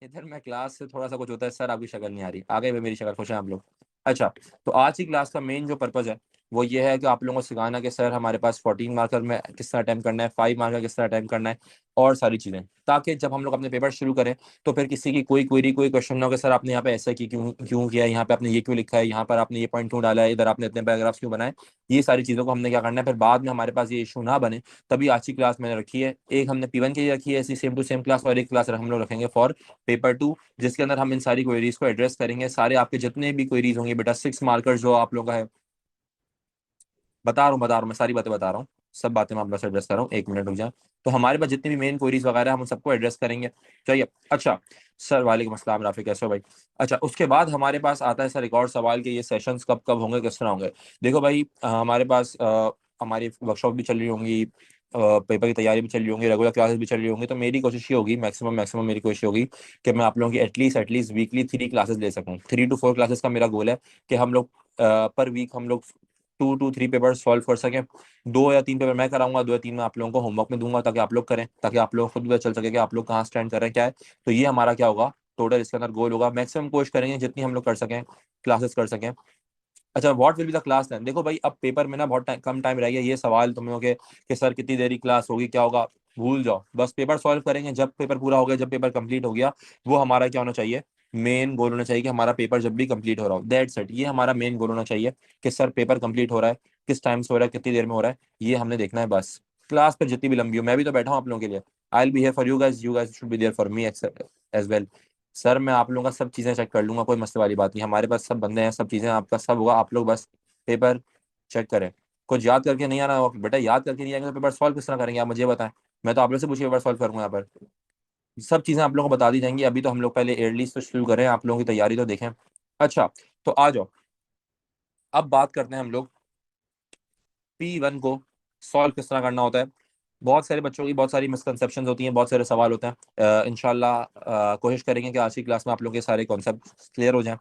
इधर मैं क्लास से थोड़ा सा कुछ होता है सर, आपकी शक्ल नहीं आ रही, आ गई भाई मेरी शक्ल, खुश हैं आप लोग। अच्छा, तो आज की क्लास का मेन जो पर्पज है वो ये है कि आप लोगों को सिखाना कि सर हमारे पास 14 मार्कर में किस तरह अटैम्प्ट करना है, 5 मार्कर किस तरह अटैम्प्ट करना है, और सारी चीज़ें, ताकि जब हम लोग अपने पेपर शुरू करें तो फिर किसी की कोई क्वेरी कोई क्वेश्चन ना हो कि सर आपने यहाँ पे ऐसा क्यों क्यों किया, यहाँ पे आपने ये क्यों लिखा है, यहाँ पर आपने ये पॉइंट क्यों डाला है, इधर आपने इतने पैराग्राफ्स क्यों बनाए। ये सारी चीज़ों को हमने क्या करना है, फिर बाद में हमारे पास ये इशू ना बने। तभी आज की क्लास मैंने रखी है, एक हमने P1 की रखी है ऐसी सेम टू सेम क्लास, और एक क्लास हम लोग रखेंगे फॉर पेपर 2, जिसके अंदर हम इन सारी क्वेरीज को एड्रेस करेंगे। सारे आपके जितने भी क्वेरीज होंगे बेटा, 6 मार्कर जो आप लोगों का है, बता रहा हूँ मैं सारी बातें बता रहा हूँ, सब बातें मैं आप लोग से एड्रेस कर रहा हूँ, 1 मिनट रुक जाए। तो हमारे पास जितनी भी मेन क्वेरीज वगैरह हम उन सबको एड्रेस करेंगे। चाहिए? अच्छा सर, वालेकुम अस्सलाम राफी, कैसे हो भाई? अच्छा, उसके बाद हमारे पास आता है सर एक और सवाल कि ये सेशंस कब कब होंगे, किस तरह होंगे। देखो भाई, हमारे पास हमारी वर्कशॉप भी चल रही होंगी, पेपर की तैयारी भी चल रही होंगी, रेगुलर क्लासेस भी चल रही होंगी, तो मेरी कोशिश ये होगी, मैक्सिमम मैक्सिमम मेरी कोशिश होगी कि मैं आप लोगों की एटलीस्ट वीकली 3 क्लासेस ले सकूँ। 3 to 4 क्लासेस का मेरा गोल है कि हम लोग पर वीक हम लोग 2 to 3 पेपर सॉल्व कर सकें। 2 या 3 पेपर मैं कराऊंगा, 2 या 3 में आप लोगों को होमवर्क में दूंगा, ताकि आप लोग करें, ताकि आप लोग खुद भी पता चल सके कि आप लोग कहाँ स्टैंड कर रहे हैं, क्या है। तो ये हमारा क्या होगा, टोटल इसके अंदर गोल होगा। मैक्सिमम कोशिश करेंगे जितनी हम लोग कर सकें, क्लासेस कर सकें। अच्छा, what will be the class time? देखो भाई, अब पेपर में ना बहुत कम टाइम रह गया। ये सवाल तुम लोगों के कि सर कितनी देरी क्लास होगी, क्या होगा, भूल जाओ। बस पेपर सॉल्व करेंगे, जब पेपर पूरा हो गया, जब पेपर कंप्लीट हो गया, वो हमारा क्या होना चाहिए, मेन गोल होना चाहिए कि हमारा पेपर जब भी कंप्लीट हो रहा हो, दैट्स इट। ये हमारा मेन गोल होना चाहिए कि सर पेपर कंप्लीट हो रहा है, किस टाइम से हो रहा है, कितनी देर में हो रहा है, ये हमने देखना है बस। क्लास पर जितनी भी लंबी हो, मैं भी तो बैठा हूँ आप लोगों के लिए। I will be here for you guys should be there for me as well. Sir मैं आप लोगों का सब चीज़ें चेक कर लूंगा, कोई मसले वाली बात नहीं, हमारे पास सब बंदे हैं, सब चीज़ें आपका सब होगा, आप लोग बस पेपर चेक करें। कुछ याद करके नहीं आना बेटा, याद करके नहीं आएंगे तो पेपर सॉल्व किस तरह करेंगे आप मुझे बताएं। मैं तो आप लोग से पूछिए पेपर सॉल्व करूंगा यहाँ पर। सब चीज़ें आप लोगों को बता दी जाएंगी। अभी तो हम लोग पहले एयरलीस्ट तो शुरू करें, आप लोगों की तैयारी तो देखें। अच्छा, तो आ जाओ, अब बात करते हैं हम लोग P1 को सॉल्व किस तरह करना होता है। बहुत सारे बच्चों की बहुत सारी मिसकंसेप्शंस होती हैं, बहुत सारे सवाल होते हैं। इंशाल्लाह कोशिश करेंगे कि आज की क्लास में आप लोगों के सारे कॉन्सेप्ट क्लियर हो जाएं,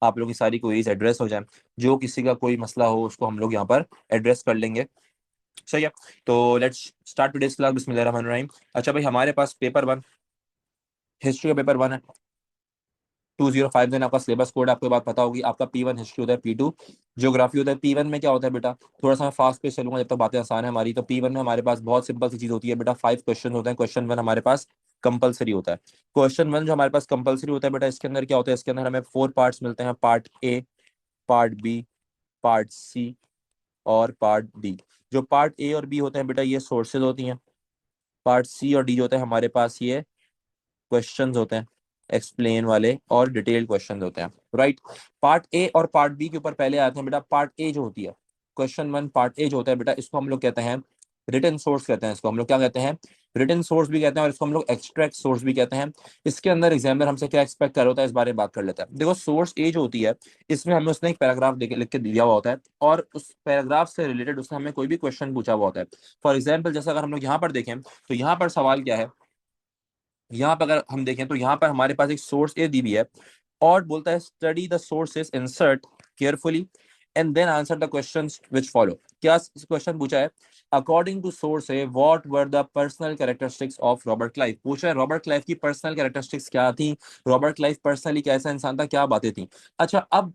आप लोगों की सारी क्वेरीज एड्रेस हो जाएं। जो किसी का कोई मसला हो उसको हम लोग यहाँ पर एड्रेस कर लेंगे। सही है? तो लेट्स स्टार्ट टुडेस क्लास, बिस्मिल्लाहिर्रहमानिर्रहीम। अच्छा भाई, हमारे पास पेपर 1 हिस्ट्री का पेपर 1 है, 205 दिन आपका सिलेबस कोड, आपको बात पता होगी। आपका P1 हिस्ट्री होता है, P2 ज्योग्राफी होता है। P1 में क्या होता है बेटा, थोड़ा सा मैं फास्ट पेस चलूंगा जब तक बातें आसान है हमारी। तो P1 में हमारे पास बहुत सिंपल सी चीज होती है बेटा, 5 क्वेश्चन होते हैं। क्वेश्चन 1 हमारे पास कंपलसरी होता है। क्वेश्चन 1 जो हमारे पास कंपलसरी होता है बेटा, इसके अंदर क्या होता है, इसके अंदर हमें 4 पार्ट्स मिलते हैं, part A, part B, part C और पार्ट डी। जो पार्ट ए और बी होते हैं बेटा, ये सोर्सेज होती हैं। पार्ट सी और डी जो होते हैं हमारे पास, ये क्वेश्चंस होते हैं, एक्सप्लेन वाले और डिटेल क्वेश्चंस होते हैं, राइट। पार्ट ए और पार्ट बी के ऊपर पहले आते हैं बेटा। पार्ट ए जो होती है, क्वेश्चन 1 पार्ट ए जो होता है बेटा, इसको हम लोग कहते हैं रिटन सोर्स कहते हैं। इसको हम लोग क्या कहते हैं, रिटन सोर्स भी कहते हैं, और इसको हम लोग एक्सट्रैक्ट सोर्स भी कहते हैं। इसके अंदर एग्जामिनर हमसे क्या एक्सपेक्ट कर रहा होता है, इस बारे में बात कर लेते हैं। देखो, सोर्स ए जो होती है, इसमें हमें उसने एक पैराग्राफ लिख के दिया हुआ होता है, और उस पैराग्राफ से रिलेटेड उसने हमें कोई भी क्वेश्चन पूछा हुआ होता है। फॉर एग्जाम्पल, जैसा अगर हम लोग यहाँ पर देखें तो यहाँ पर सवाल क्या है, यहाँ पर अगर हम देखें तो यहाँ पर हमारे पास एक सोर्स ए दी हुई है, और बोलता है study the sources, insert carefully and then answer the questions which follow. क्या क्वेश्चन पूछा है, according to source A what were the personal characteristics of Robert Clive. पूछा है रॉबर्ट क्लाइव की पर्सनल कैरेक्टरिस्टिक्स क्या थी, रॉबर्ट क्लाइव पर्सनली कैसा इंसान था, क्या बातें थी। अच्छा, अब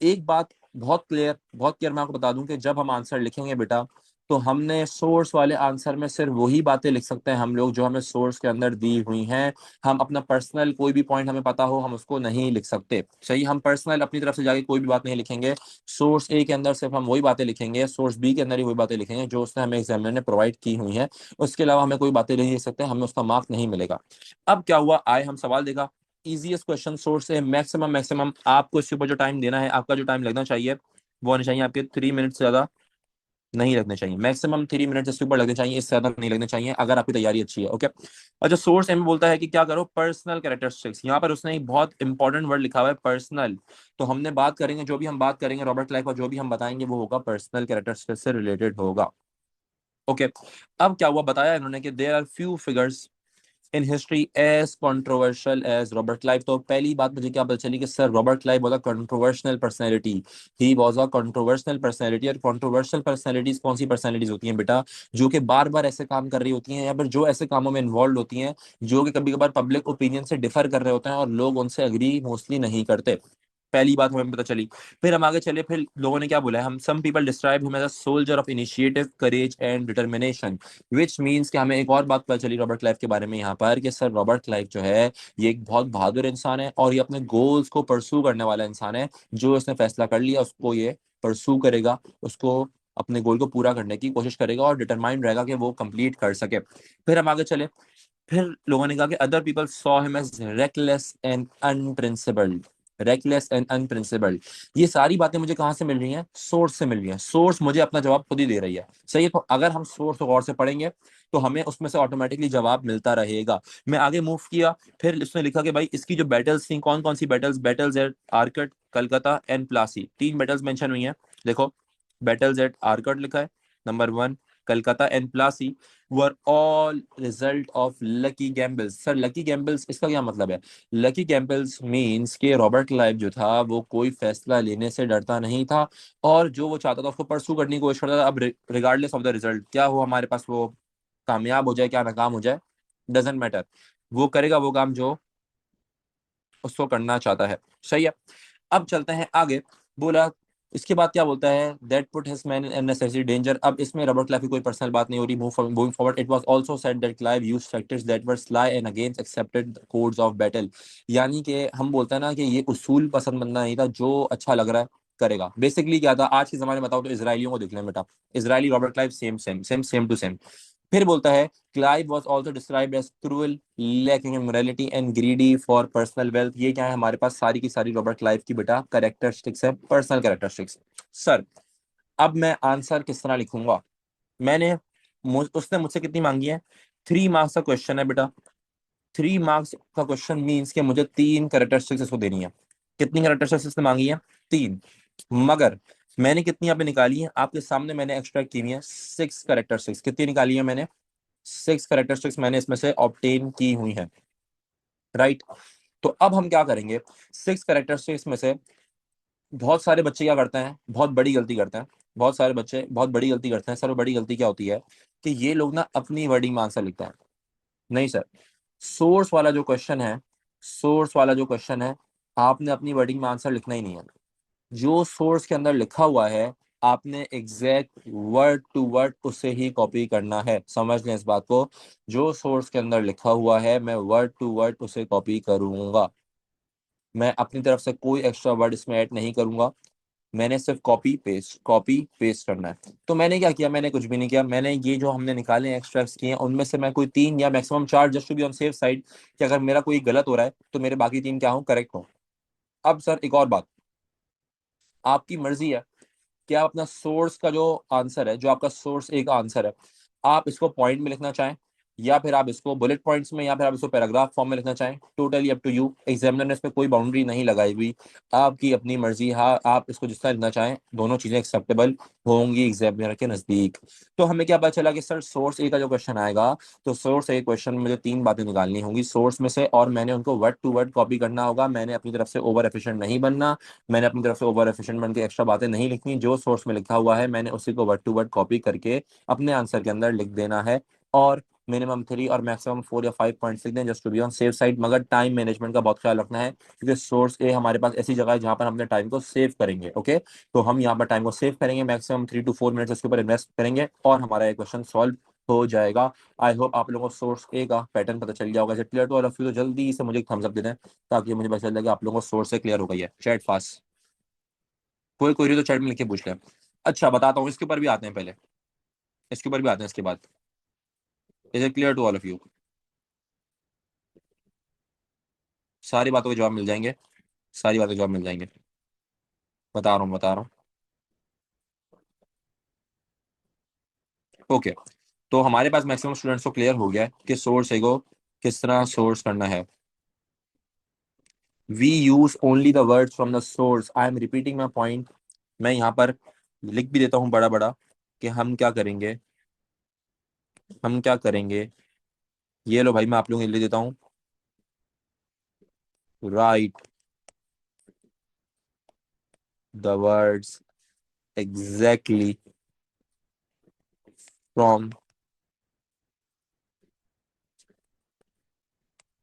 एक बात बहुत क्लियर मैं आपको बता दूं कि जब हम आंसर लिखेंगे बेटा, तो हमने सोर्स वाले आंसर में सिर्फ वही बातें लिख सकते हैं हम लोग जो हमें सोर्स के अंदर दी हुई हैं। हम अपना पर्सनल कोई भी पॉइंट हमें पता हो, हम उसको नहीं लिख सकते। सही, हम पर्सनल अपनी तरफ से जाके कोई भी बात नहीं लिखेंगे। सोर्स ए के अंदर सिर्फ हम वही बातें लिखेंगे, सोर्स बी के अंदर ही वही बातें लिखेंगे जो उसने हमें एग्जामिनर ने प्रोवाइड की हुई है। उसके अलावा हमें कोई बातें नहीं लिख सकते, हमें उसका मार्क नहीं मिलेगा। अब क्या हुआ, आए हम सवाल देगा, इजीएस्ट क्वेश्चन सोर्स है, मैक्सिमम आपको इसके ऊपर जो टाइम देना है, आपका जो टाइम लगना चाहिए वो होना चाहिए आपके 3 मिनट से ज्यादा नहीं लगने चाहिए। मैक्सिमम 3 मिनट से ऊपर लगने चाहिए, इससे ज्यादा नहीं लगने चाहिए अगर आपकी तैयारी अच्छी है, ओके। अच्छा, सोर्स एम बोलता है कि क्या करो, पर्सनल कैरेक्टरिस्टिक्स। यहाँ पर उसने एक बहुत इंपॉर्टेंट वर्ड लिखा हुआ है, पर्सनल। तो हमने बात करेंगे, जो भी हम बात करेंगे रॉबर्ट क्लाइव का, जो भी हम बताएंगे वो होगा पर्सनल कैरेक्टरिस्टिक्स से रिलेटेड होगा, ओके। अब क्या हुआ, बताया इन्होंने कि there are few figures in history as controversial as Robert Clive. तो पहली बात मुझे क्या पता चली कि sir Robert Clive was a controversial personality, he was a controversial personality. और कंट्रोवर्शियल पर्सनैलिटीज कौन सी पर्सनैलिटीज होती हैं बेटा, जो कि बार बार ऐसे काम कर रही होती हैं या फिर जो ऐसे कामों में इन्वॉल्व होती हैं जो कि कभी कभार पब्लिक ओपिनियन से डिफर कर रहे होते हैं और लोग उनसे अग्री मोस्टली नहीं करते। पहली बात हमें पता चली। फिर हम आगे चले, फिर लोगों ने क्या बोला है, हम some people describe him as a soldier of initiative, courage and determination, which means कि हमें एक और बात पता चली रॉबर्ट क्लाइव के बारे में यहाँ पर कि सर रॉबर्ट क्लाइव जो है ये एक बहुत बहादुर इंसान है और ये अपने गोल्स को परसू करने वाला इंसान है। जो इसने फैसला कर लिया उसको ये परसू करेगा, उसको अपने गोल को पूरा करने की कोशिश करेगा और डिटरमाइंड रहेगा कि वो कंप्लीट कर सके। फिर हम आगे चले, फिर लोगों ने कहा कि other people saw him as reckless and unprincipled, reckless and unprincipled. ये सारी बातें मुझे कहाँ से मिल रही हैं, सोर्स से मिल रही हैं। सोर्स मुझे अपना जवाब खुद ही दे रही है, सही है। तो अगर हम सोर्स को गौर से पढ़ेंगे तो हमें उसमें से ऑटोमेटिकली जवाब मिलता रहेगा। मैं आगे मूव किया, फिर उसने लिखा कि भाई इसकी जो बैटल्स थी, कौन कौन सी battles, battles at Arcot, Calcutta and Plassey, तीन बैटल्स मेंशन हुई हैं। देखो, बैटल्स एट आर्कट लिखा है, number one, Calcutta and Plassey were all result of lucky gambles. Sir lucky gambles इसका क्या मतलब है? लकी गैम्बल्स मींस के रॉबर्ट क्लाइव जो था वो कोई फैसला लेने से डरता नहीं था और जो वो चाहता था उसको परसू करने की कोशिश करता था। अब रिगार्डलेस ऑफ द रिजल्ट क्या हो हमारे पास, वो कामयाब हो जाए क्या नाकाम हो जाए, डजेंट मैटर, वो करेगा वो काम जो उसको करना चाहता है, सही है। अब चलते हैं आगे। बोला इसके बाद क्या बोलता है, that put his man in unnecessary danger. अब इसमें रॉबर्ट क्लाइव की कोई पर्सनल बात नहीं हो रही। Moving forward, it was also said that Clive used tactics that were sly and against accepted codes of battle. यानी कि हम बोलते हैं ना कि ये उसूल पसंद बंदा नहीं था, जो अच्छा लग रहा है करेगा। बेसिकली क्या था आज के जमाने में, बताओ तो इसराइलियों को देख लें बेटा, इसराइली Robert Clive same same same same to same. फिर बोलता है Clive was also described as cruel, lacking in morality and greedy for personal wealth. ये क्या है हमारे पास, सारी की सारी रॉबर्ट क्लाइव की बेटा कैरेक्टरिस्टिक्स है, पर्सनल कैरेक्टरिस्टिक्स। सर अब मैं आंसर किस तरह लिखूंगा, मैंने उसने मुझसे कितनी मांगी है, 3 मार्क्स का क्वेश्चन है बेटा। 3 मार्क्स का क्वेश्चन मीन्स कि मुझे 3 कैरेक्टरिस्टिक्स इसको देनी है। कितनी कैरेक्टरिस्टिक्स इसने मांगी है, 3। मगर मैंने कितनी यहाँ पे निकाली है आपके सामने, मैंने एक्सट्रैक्ट की हुई है 6 कैरेक्टरिस्टिक्स। कितनी निकाली है मैंने, 6 कैरेक्टरिस्टिक्स मैंने इसमें से ऑब्टेन की हुई है, राइट। तो अब हम क्या करेंगे, 6 कैरेक्टरिस्टिक्स में से बहुत सारे बच्चे क्या करते हैं, बहुत बड़ी गलती करते हैं। बहुत सारे बच्चे बहुत बड़ी गलती करते हैं सर। वो बड़ी गलती क्या होती है कि ये लोग ना अपनी वर्डिंग में आंसर लिखते हैं। नहीं सर, सोर्स वाला जो क्वेश्चन है, सोर्स वाला जो क्वेश्चन है, आपने अपनी वर्डिंग में आंसर लिखना ही नहीं है। जो सोर्स के अंदर लिखा हुआ है आपने एग्जैक्ट वर्ड टू वर्ड उसे ही कॉपी करना है, समझ लें इस बात को। जो सोर्स के अंदर लिखा हुआ है मैं वर्ड टू वर्ड उसे कॉपी करूंगा, मैं अपनी तरफ से कोई एक्स्ट्रा वर्ड इसमें ऐड नहीं करूंगा। मैंने सिर्फ कॉपी पेस्ट करना है। तो मैंने क्या किया, मैंने कुछ भी नहीं किया। मैंने ये जो हमने निकाले एक्सट्रैक्ट्स किए उनमें से मैं कोई 3 या maximum 4, just to be on safe side, कि अगर मेरा कोई गलत हो रहा है तो मेरे बाकी 3 क्या हो, करेक्ट हो। अब सर एक और बात, आपकी मर्जी है कि आप अपना सोर्स का जो आंसर है, जो आपका सोर्स एक आंसर है, आप इसको पॉइंट में लिखना चाहें या फिर आप इसको बुलेट पॉइंट्स में या फिर आप इसको पैराग्राफ फॉर्म में लिखना चाहें, totally up to you. Examiner ने इस पे कोई बाउंड्री नहीं लगाई हुई, आपकी अपनी मर्जी। हाँ, आप इसको जिस तरह लिखना चाहें, दोनों चीजें एक्सेप्टेबल होंगी एग्जामिनर के नजदीक। तो हमें क्या पता चला कि सर सोर्स ए का जो क्वेश्चन आएगा, तो सोर्स ए क्वेश्चन में मुझे 3 बातें निकालनी होंगी सोर्स में से, और मैंने उनको वर्ड टू वर्ड कॉपी करना होगा। मैंने अपनी तरफ से ओवर एफिशिएंट नहीं बनना, मैंने अपनी तरफ से ओवर एफिशिएंट बन के एक्स्ट्रा बातें नहीं लिखनी। जो सोर्स में लिखा हुआ है मैंने उसी को वर्ड टू वर्ड कॉपी करके अपने आंसर के अंदर लिख देना है। और मिनिमम 3 और मैक्सिमम 4 या 5 पॉइंट्स लिख दें, just to be on safe side. मगर टाइम मैनेजमेंट का बहुत ख्याल रखना है, क्योंकि सोर्स ए हमारे पास ऐसी जगह है जहां पर हमने टाइम को सेव करेंगे। ओके, तो हम यहाँ पर टाइम को सेव करेंगे, मैक्सिमम 3 to 4 मिनट्स इसके ऊपर इन्वेस्ट करेंगे और हमारा ये क्वेश्चन सॉल्व हो जाएगा। आई होप आप लोगों को सोर्स ए का पैटर्न पता चल गया होगा। Clear to all of you, तो जल्दी से मुझे एक थम्स अप दे दें ताकि मुझे पता चल जाए कि आप लोगों को सोर्स से क्लियर हो गई है। चैट फास्ट, कोई कोई तो चैट में लिख के पूछ लें। अच्छा बताता हूँ, इसके ऊपर भी आते हैं पहले, इसके ऊपर भी आते हैं इसके बाद। Is it clear to all of you? सारी बातों के जवाब मिल जाएंगे, सारी बातों के जवाब मिल जाएंगे, बता रहा हूँ बता रहा हूँ। ओके, तो हमारे पास मैक्सिमम स्टूडेंट्स को क्लियर हो गया है कि सोर्स को किस तरह सोर्स करना है। We use only the words from the source. I am repeating my point. मैं यहाँ पर लिख भी देता हूँ बड़ा बड़ा कि हम क्या करेंगे, हम क्या करेंगे, ये लो भाई, मैं आप लोगों को ले देता हूँ। Right the words exactly from,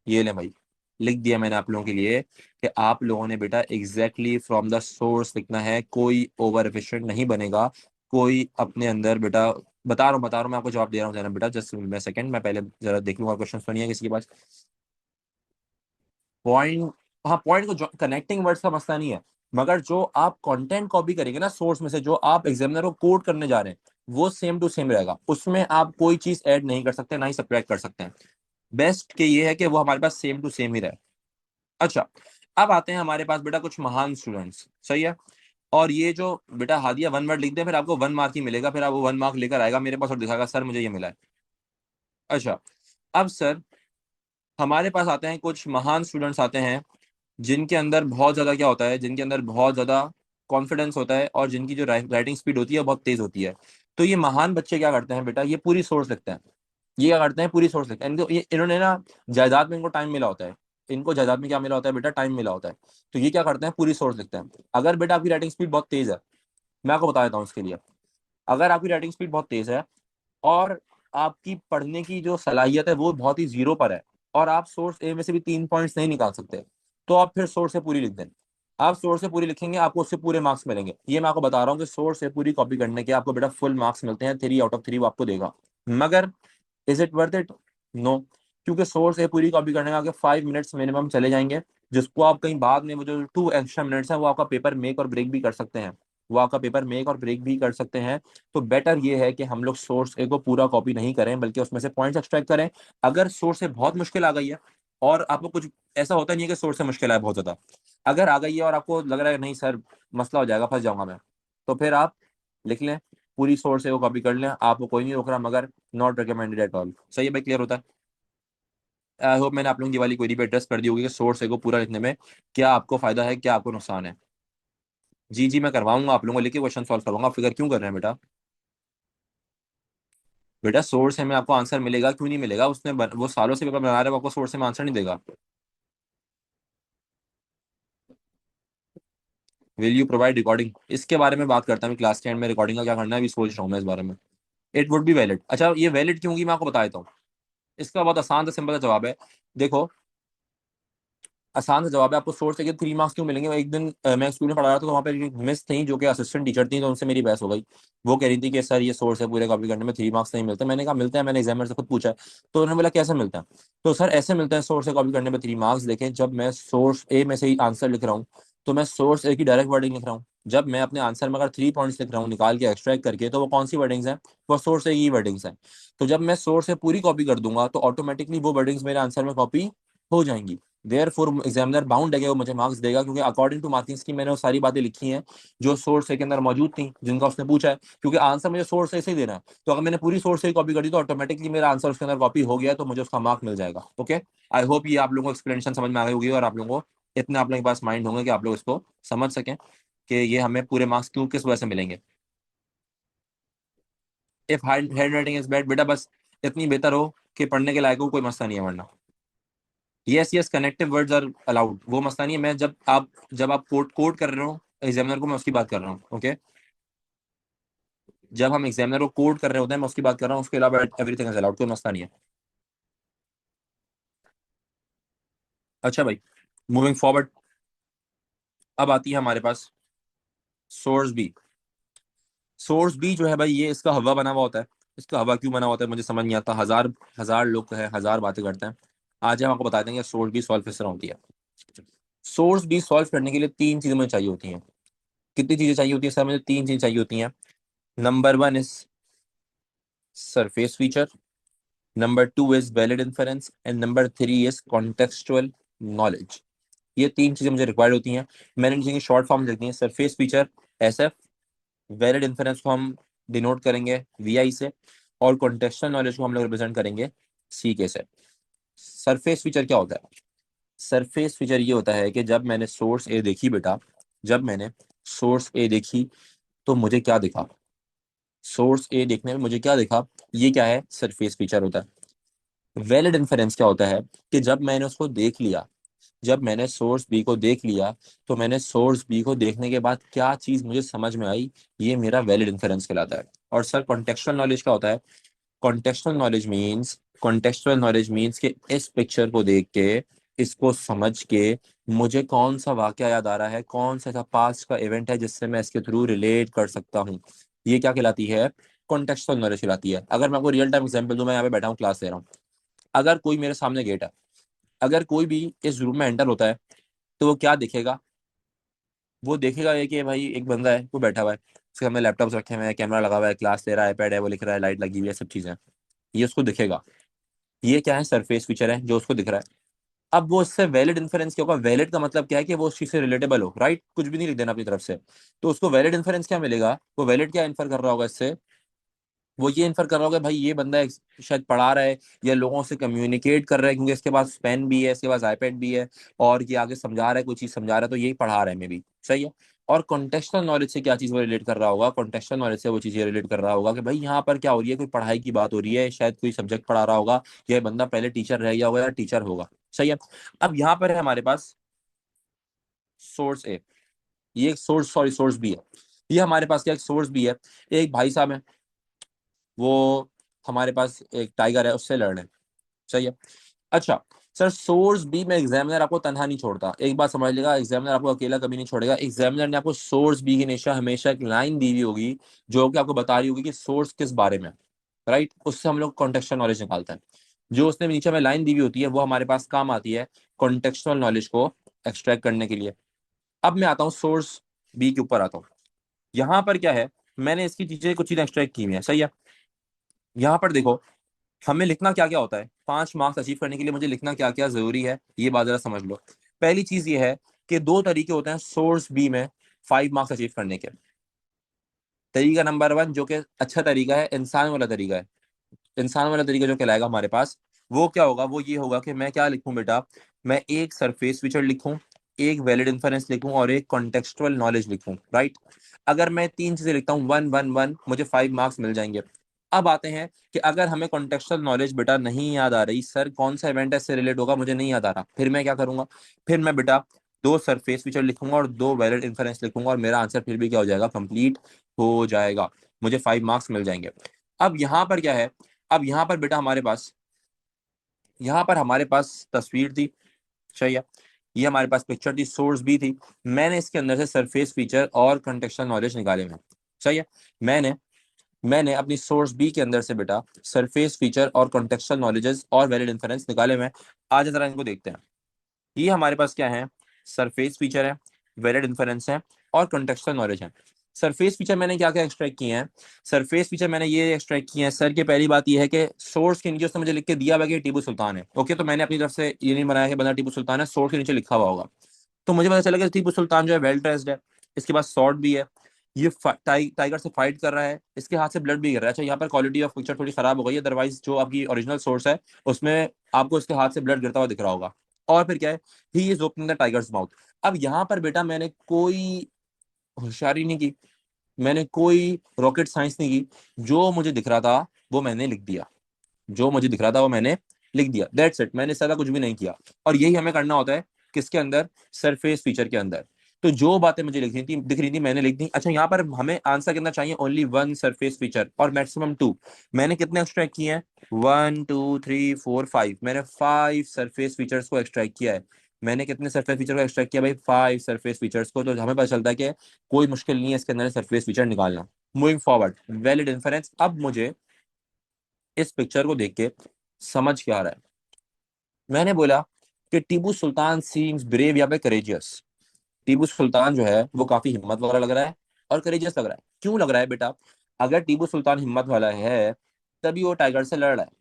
ये ले भाई, लिख दिया मैंने आप लोगों के लिए कि आप लोगों ने बेटा एग्जैक्टली फ्रॉम द सोर्स लिखना है, कोई ओवर एफिशिएंट नहीं बनेगा, कोई अपने अंदर बेटा, बता रहा हूँ मैं आपको जवाब दे रहा हूँ जरा बेटा, जस्ट मैं सेकंड, मैं पहले जरा देख लूंगा क्वेश्चन तो नहीं है किसी के पास। पॉइंट, हाँ पॉइंट को कनेक्टिंग वर्ड्स का मसला नहीं है, मगर जो आप कंटेंट कॉपी करेंगे ना सोर्स में से, जो आप एग्जामिनर को कोड करने जा रहे हैं, वो सेम टू सेम रहेगा, उसमें आप कोई चीज ऐड नहीं कर सकते, ना ही सब्ट्रैक्ट कर सकते हैं। बेस्ट के ये है कि वो हमारे पास सेम टू सेम ही रहे। अच्छा, अब आते हैं हमारे पास बेटा कुछ महान स्टूडेंट्स, सही है। और ये जो बेटा हादिया वन वर्ड लिख दे, फिर आपको 1 मार्क ही मिलेगा, फिर आप वो 1 मार्क लेकर आएगा मेरे पास और दिखाएगा सर मुझे ये मिला है। अच्छा, अब सर हमारे पास आते हैं कुछ महान स्टूडेंट्स आते हैं, जिनके अंदर बहुत ज्यादा क्या होता है, जिनके अंदर बहुत ज्यादा कॉन्फिडेंस होता है, और जिनकी जो राइटिंग स्पीड होती है बहुत तेज होती है। तो ये महान बच्चे क्या करते हैं बेटा, ये पूरी सोर्स लिखते हैं। ये क्या करते हैं, पूरी सोर्स लिखते हैं। इन्होंने ना जायदाद में इनको टाइम मिला होता है, इनको जायदाद में क्या मिला होता है बेटा, टाइम मिला होता है। तो ये क्या करते हैं, पूरी सोर्स लिखते हैं। अगर बेटा आपकी राइटिंग स्पीड बहुत तेज है, मैं आपको बता देता हूँ इसके लिए, अगर आपकी राइटिंग स्पीड बहुत तेज है और आपकी पढ़ने की जो सलाहियत है वो बहुत ही जीरो पर है, और आप सोर्स ए में से भी 3 पॉइंट्स नहीं निकाल सकते, तो आप फिर सोर्स से पूरी लिख दें। आप सोर्स से पूरी लिखेंगे, आपको उससे पूरे मार्क्स मिलेंगे। ये मैं आपको बता रहा हूँ कि सोर्स से पूरी कॉपी करने के आपको बेटा फुल मार्क्स मिलते हैं, 3 आउट ऑफ 3 वो आपको देगा। मगर is it worth it? No, क्योंकि सोर्स ए पूरी कॉपी करने में आपके 5 मिनट्स मिनिमम चले जाएंगे, जिसको आप कहीं बाद में वो जो 2 एक्स्ट्रा मिनट्स है वो आपका पेपर मेक और ब्रेक भी कर सकते हैं, वो आपका पेपर मेक और ब्रेक भी कर सकते हैं। तो बेटर ये है कि हम लोग सोर्स ए को पूरा कॉपी नहीं करें, बल्कि उसमें से पॉइंट्स एक्सट्रैक्ट करें। अगर सोर्स से बहुत मुश्किल आ गई है, और आपको कुछ ऐसा होता नहीं है कि सोर्स से मुश्किल है बहुत ज्यादा, अगर आ गई है और आपको लग रहा है नहीं सर मसला हो जाएगा, फंस जाऊंगा मैं, तो फिर आप लिख लें, पूरी सोर्स ए को कॉपी कर लें, आपको कोई नहीं रोक रहा, मगर नॉट रिकमेंडेड एट ऑल। सही है भाई, क्लियर होता है? आई होप मैंने आप लोगों की वाली क्वेरी पे एड्रेस कर दी होगी कि सोर्स ए को पूरा लिखने में क्या आपको फायदा है, क्या आपको नुकसान है। जी जी, मैं करवाऊंगा आप लोगों को, लेके क्वेश्चन सॉल्व करवाऊंगा। फिगर क्यों कर रहे हैं बेटा? बेटा सोर्स है में आपको आंसर मिलेगा, क्यों नहीं मिलेगा, वो सालों से पेपर बना रहा है, वो आपको सोर्स में आंसर नहीं देगा। विल यू प्रोवाइड रिकॉर्डिंग, इसके बारे में बात करता हूँ क्लास के एंड में, रिकॉर्डिंग का क्या करना है अभी सोच रहा हूँ मैं इस बारे में। It would be valid. अच्छा, ये वैलिड क्यों होगी मैं आपको बता देता हूँ। इसका बहुत आसान सा सिंपल सा जवाब है। देखो, आसान सा जवाब है, आपको सोर्स के 3 मार्क्स क्यों मिलेंगे। एक दिन मैं स्कूल में पढ़ा रहा था, तो वहाँ पे एक मिस थी जो कि असिस्टेंट टीचर थी, तो उनसे मेरी बहस हो गई। वो कह रही थी कि सर ये सोर्स है पूरे कॉपी करने में 3 मार्क्स नहीं मिलते। मैंने कहा मिलते हैं, मैंने एग्जामिनर से खुद पूछा है। तो उन्होंने बोला कैसे मिलता है। तो सर ऐसे मिलता है सोर्स से कॉपी करने में 3 मार्क्स। देखें, जब मैं सोर्स ए में से ही आंसर लिख रहा हूँ, तो मैं सोर्स ए की डायरेक्ट वर्डिंग लिख रहा हूँ। जब मैं अपने आंसर में अगर 3 पॉइंट्स लिख रहा हूँ निकाल के एक्सट्रैक्ट करके, तो वो कौन सी वर्डिंग्स हैं, वो सोर्स ए की वर्डिंग्स हैं। तो जब मैं सोर्स से पूरी कॉपी कर दूंगा, तो ऑटोमेटिकली वो वर्डिंग्स मेरे आंसर में कॉपी हो जाएंगी। देयर फोर एग्जामिनर बाउंड है कि वो मुझे मार्क्स देगा, क्योंकि अकॉर्डिंग टू मार्किंग स्कीम मैंने वो सारी बातें लिखी हैं जो सोर्स के अंदर मौजूद थी, जिनका उसने पूछा है। क्योंकि आंसर मुझे सोर्स से ही देना है, तो अगर मैंने पूरी सोर्स से ही कॉपी कर दी, तो ऑटोमेटिकली मेरा आंसर उसके अंदर कॉपी हो गया, तो मुझे उसका मार्क मिल जाएगा। ओके, आई होप ये आप लोगों को एक्सप्लेनेशन समझ में आ गई होगी, और आप लोगों को इतने आप लोगों के पास माइंड होंगे कि आप लोग इसको समझ सकें कि ये हमें पूरे मार्क्स क्यों किस वजह से मिलेंगे। If hand writing is bad, बेटा बस इतनी बेहतर हो कि पढ़ने के लायक हो, कोई मसला नहीं है। वरना yes yes, connective words are allowed, वो मसला नहीं है। मैं जब आप कोड कोड कर रहे हो एग्जामिनर को, मैं उसकी बात कर रहा हूँ। ओके, जब हम एग्जामिनर को कोड कर रहे होते हैं, मैं उसकी बात कर रहा हूँ, उसके अलावा एवरीथिंग इज अलाउड, कोई मसला नहीं है। अच्छा भाई, मूविंग फॉरवर्ड, अब आती है हमारे पास सोर्स बी। सोर्स बी जो है भाई, ये इसका हवा बना हुआ होता है। इसका हवा क्यों बना होता है मुझे समझ नहीं आता। हजार हजार लोग है, हजार बातें करते हैं। आज हम आपको बता देंगे सोर्स बी सॉल्व किस तरह होती है। सोर्स बी सॉल्व करने के लिए 3 चीजें मुझे चाहिए होती हैं। कितनी चीजें चाहिए होती है सर? मुझे 3 चीजें चाहिए होती हैं। Number 1 is surface feature, number 2 is valid inference, and number 3 is contextual knowledge. ये 3 चीजें मुझे रिक्वायर्ड होती हैं। मैंने इन चीज़ों की शॉर्ट फॉर्म लिख दी है। Surface feature SF, valid inference को हम डिनोट करेंगे VI से, और कॉन्टेक्सचुअल नॉलेज को हम लोग रिप्रेजेंट करेंगे CK से। सरफेस फीचर क्या होता है? सरफेस फीचर ये होता है कि जब मैंने सोर्स ए देखी बेटा, जब मैंने सोर्स ए देखी, तो मुझे क्या दिखा। सोर्स ए देखने में मुझे क्या दिखा, ये क्या है, सरफेस फीचर होता है। वैलिड इन्फेरेंस क्या होता है कि जब मैंने उसको देख लिया, जब मैंने सोर्स बी को देख लिया, तो मैंने सोर्स बी को देखने के बाद क्या चीज मुझे समझ में आई, ये मेरा वैलिड इन्फेरेंस कहलाता है। और सर कॉन्टेक्सुअल नॉलेज क्या होता है? कॉन्टेक्सुअल नॉलेज मीन्स कि इस पिक्चर को देख के, इसको समझ के मुझे कौन सा वाकया याद आ रहा है, कौन सा ऐसा पास्ट का इवेंट है जिससे मैं इसके थ्रू रिलेट कर सकता हूँ, ये क्या कहलाती है? कॉन्टेक्सुअल नॉलेज कहलाती है। अगर मैं आपको रियल टाइम एग्जांपल दूं, मैं यहाँ पे बैठा हूँ, क्लास ले रहा हूँ, अगर कोई मेरे सामने गेट है, अगर कोई भी इस रूम में एंटर होता है, तो वो क्या देखेगा? वो देखेगा ये कि भाई एक बंदा है, वो बैठा हुआ है, उसके सामने लैपटॉप रखे हुए हैं, कैमरा लगा हुआ है, क्लास ले रहा है, आईपैड है, वो लिख रहा है, लाइट लगी हुई है, सब चीजें, ये उसको दिखेगा। ये क्या है? सरफेस फीचर है जो उसको दिख रहा है। अब वो इससे वैलिड इन्फेरेंस क्या होगा? वैलिड का मतलब क्या है कि वो उस चीज से रिलेटेबल हो, राइट? कुछ भी नहीं लिख देना अपनी तरफ से। तो उसको वैलिड इन्फेरेंस क्या मिलेगा? वो वैलिड क्या इन्फर कर रहा होगा इससे? वो ये इन्फर कर रहा होगा भाई ये बंदा शायद पढ़ा रहा है या लोगों से कम्युनिकेट कर रहा है, क्योंकि इसके पास पेन भी है, इसके पास आईपैड भी है, और ये आगे समझा रहा है, कोई चीज समझा रहा है, तो यही पढ़ा रहा है, मे बी सही है। और कॉन्टेक्सुअल नॉलेज से क्या चीज वो रिलेट कर रहा होगा? कॉन्टेक्सुअल नॉलेज से वो चीज ये रिलेट कर रहा होगा कि भाई यहाँ पर क्या हो रही है, कोई पढ़ाई की बात हो रही है, शायद कोई सब्जेक्ट पढ़ा रहा होगा, यह बंदा पहले टीचर रह गया होगा या टीचर होगा, सही है। अब यहाँ पर है हमारे पास सोर्स ए, ये एक सोर्स, सॉरी सोर्स बी है। ये हमारे पास क्या, एक सोर्स बी है, एक भाई साहब है, वो हमारे पास एक टाइगर है, उससे लड़ रहे हैं, सही है। अच्छा सर, सोर्स बी में एग्जामिनर आपको तनहा नहीं छोड़ता, एक बात समझ लेगा, एग्जामिनर आपको अकेला कभी नहीं छोड़ेगा। एग्जामिनर ने आपको सोर्स बी की निशा हमेशा एक लाइन दी हुई होगी, जो कि आपको बता रही होगी कि सोर्स किस बारे में, राइट? उससे हम लोग कॉन्टेक्सुअल नॉलेज निकालते हैं। जो उसने नीचे में लाइन दी हुई होती है, वो हमारे पास काम आती है कॉन्टेक्सुअल नॉलेज को एक्सट्रैक्ट करने के लिए। अब मैं आता हूँ सोर्स बी के ऊपर आता हूँ। यहाँ पर क्या है, मैंने इसकी चीजें, कुछ चीजें एक्सट्रैक्ट की हुई है, सही है। यहाँ पर देखो, हमें लिखना क्या क्या होता है, 5 मार्क्स अचीव करने के लिए मुझे लिखना क्या क्या जरूरी है, ये बात जरा समझ लो। पहली चीज ये है कि 2 तरीके होते हैं सोर्स बी में 5 मार्क्स अचीव करने के। तरीका नंबर 1, जो कि अच्छा तरीका है, इंसान वाला तरीका है। इंसान वाला तरीका जो कहलाएगा हमारे पास, वो क्या होगा? वो ये होगा कि मैं क्या लिखूं बेटा, मैं एक सरफेस फीचर लिखूं, एक वैलिड इंफरेंस लिखूं, और एक कॉन्टेक्सुअल नॉलेज लिखूं, राइट? अगर मैं 3 चीजें लिखता हूँ, 1 1 1, मुझे 5 मार्क्स मिल जाएंगे। अब आते हैं कि अगर हमें कॉन्टेक्सुअल नॉलेज बेटा नहीं याद आ रही, सर कौन सा इवेंट है इससे रिलेट होगा, मुझे नहीं याद आ रहा, फिर मैं क्या करूंगा? फिर मैं बेटा 2 सरफेस फीचर लिखूंगा और 2 वैलिड इंफरेंस लिखूंगा, और मेरा आंसर फिर भी क्या हो जाएगा? कंप्लीट हो जाएगा, मुझे 5 मार्क्स मिल जाएंगे। अब यहाँ पर क्या है, अब यहाँ पर बेटा हमारे पास, यहाँ पर हमारे पास तस्वीर थी, सही है, ये हमारे पास पिक्चर थी, सोर्स भी थी, मैंने इसके अंदर से सरफेस फीचर और कंटेक्सुअल नॉलेज निकाले हैं, सही है। मैंने मैंने अपनी सोर्स बी के अंदर से बेटा सरफेस फीचर और कॉन्टेक्सुअल नॉलेजेस और वैलिड इंफरेंस निकाले हुए हैं। आज जरा इनको देखते हैं। ये हमारे पास क्या है? सरफेस फीचर है, वैलिड इंफरेंस है, और कॉन्टेक्सुअल नॉलेज है। सरफेस फीचर मैंने क्या क्या एक्सट्रैक्ट किए हैं? सरफेस फीचर मैंने ये एक्सट्रैक्ट किए हैं सर, की पहली बात ये है कि सोर्स के नीचे उसने मुझे लिख के दिया हुआ कि टीपू सुल्तान है, ओके, तो मैंने अपनी तरफ से ये नहीं बनाया कि बंदा टीपू सुल्तान है, सोर्स के नीचे लिखा हुआ होगा, तो मुझे पता चला कि टीपू सुल्तान जो है वेल ड्रेस्ड है, इसके पास स्वॉर्ड भी है, ये टाइगर से फाइट कर रहा है, इसके हाथ से ब्लड भी गिर रहा है। अच्छा, यहाँ पर क्वालिटी ऑफ पिक्चर थोड़ी खराब हो गई है, अदरवाइज जो आपकी ओरिजिनल सोर्स है उसमें आपको इसके हाथ से ब्लड गिरता हुआ दिख रहा होगा। और फिर क्या है, he is opening the tigers mouth. अब यहाँ पर बेटा मैंने कोई होशियारी नहीं की, मैंने कोई रॉकेट साइंस नहीं की, जो मुझे दिख रहा था वो मैंने लिख दिया, जो मुझे दिख रहा था वो मैंने लिख दिया, दैट्स इट, मैंने ज्यादा कुछ भी नहीं किया। और यही हमें करना होता है किसके अंदर? सरफेस फीचर के अंदर। तो जो बातें मुझे लिख रही थी, दिख रही थी, मैंने लिख दी। अच्छा, यहाँ पर हमें आंसर कितना चाहिए? ओनली 1 सरफेस फीचर और मैक्सिमम 2। मैंने कितने एक्सट्रैक्ट किए हैं? 1 2 3 4 5, मैंने 5 सरफेस फीचर्स को एक्सट्रैक्ट किया है। मैंने कितने सरफेस फीचर को एक्सट्रैक्ट किया भाई? 5 सरफेस फीचर्स को। तो हमें पता चलता है कि कोई मुश्किल नहीं है इसके अंदर सरफेस फीचर निकालना। Moving forward, valid inference. अब मुझे इस पिक्चर को देख के समझ क्या आ रहा है? मैंने बोला कि टीपू सुल्तान सीम्स ब्रेव या पे करेजियस। टीपू सुल्तान जो है वो काफी हिम्मत वाला लग रहा है और करेजियस लग रहा है। क्यों लग रहा है बेटा? अगर टीपू सुल्तान हिम्मत वाला है, तभी वो टाइगर से लड़ रहा है।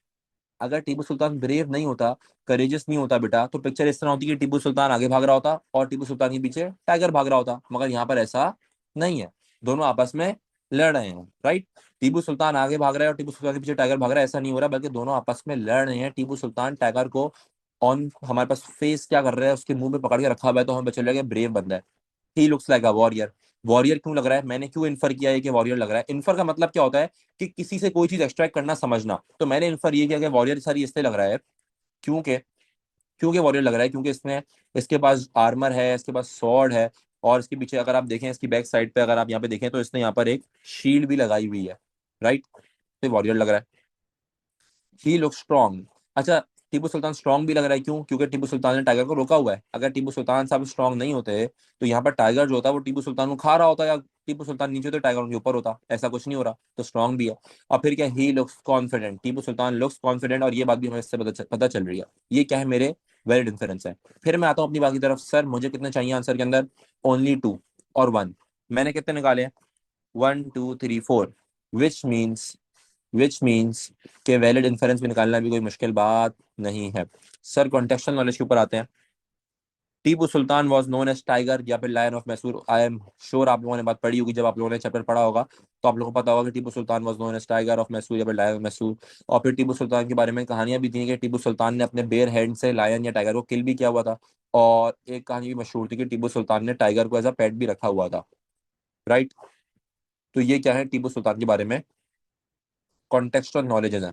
अगर टीपू सुल्तान ब्रेव नहीं होता, करेजियस नहीं होता बेटा, तो पिक्चर इस तरह होती कि टीपू सुल्तान आगे भाग रहा होता और टीपू सुल्तान के पीछे टाइगर भाग रहा होता, मगर यहाँ पर ऐसा नहीं है, दोनों आपस में लड़ रहे हैं, राइट? टीपू सुल्तान आगे भाग रहा है और टीपू सुल्तान के पीछे टाइगर भाग रहा है, ऐसा नहीं हो रहा, बल्कि दोनों आपस में लड़ रहे हैं। टीपू सुल्तान टाइगर को ऑन, हमारे पास फेस क्या कर रहा है, उसके मुंह पे पकड़ के रखा हुआ है, तो हमें पता चल रहा है कि ब्रेव बंदा है, he looks like a warrior. Warrior क्यों लग रहा है, मैंने क्यों इन्फर किया है कि वॉरियर लग रहा है? इन्फर का मतलब क्या होता है कि किसी से कोई चीज एक्सट्रैक्ट करना, समझना। तो मैंने इन्फर ये किया कि वॉरियर सर इसलिए लग रहा है क्योंकि क्योंकि वॉरियर लग रहा है क्योंकि इसने, इसके पास आर्मर है, इसके पास स्वॉर्ड है, और इसके पीछे अगर आप देखें, इसकी बैक साइड पे अगर आप यहाँ पे देखें तो इसने यहाँ पर एक शील्ड भी लगाई हुई है, राइट? तो वॉरियर लग रहा है। ही लुक स्ट्रॉन्ग। अच्छा, टीपू सुल्तान स्ट्रॉन्ग भी लग रहा है क्यों? क्योंकि टीपू सुल्तान ने टाइगर को रोका हुआ है। अगर टीपू सुल्तान साहब स्ट्रॉन्ग नहीं होते तो यहाँ पर टाइगर जो होता है वो टीपू सुल्तान को खा रहा होता, या टीपू सुल्तान नीचे तो टाइगर उनके ऊपर होता। ऐसा कुछ नहीं हो रहा, तो स्ट्रॉन्ग भी है। और फिर क्या, he looks confident, Tipu Sultan looks confident, और ये बात भी हमें इससे पता चल रही है। ये क्या है, मेरे वैलिड इंफरेंस है। फिर मैं आता हूँ अपनी बात की तरफ। सर मुझे कितने चाहिए आंसर के अंदर? ओनली 2 और 1। मैंने कितने निकाले? 1 2 3 4, विच मीन्स कि वैलिड इन्फेरेंस भी निकालना भी कोई मुश्किल बात नहीं है। सर कॉन्टेक्सुअल नॉलेज के ऊपर आते हैं। Tipu Sultan was known as tiger या फिर lion of Mysore. I am sure आप लोगों ने बात पढ़ी होगी, जब आप लोगों ने चैप्टर पढ़ा होगा तो आप लोगों को पता होगा कि Tipu Sultan was known as tiger of Mysore या फिर लायन ऑफ मैसूर। और फिर टीपू सुल्तान के बारे में कहानियां भी थी कि टीपू सुल्तान ने अपने बेयर हैंड से लायन या टाइगर को किल भी किया हुआ था। और एक कहानी भी मशहूर थी कि टीपू सुल्तान ने टाइगर को एज अ पेट भी रखा हुआ था, राइट? तो ये क्या है, टीपू सुल्तान के बारे में कॉन्टेक्सुअल नॉलेजेस है।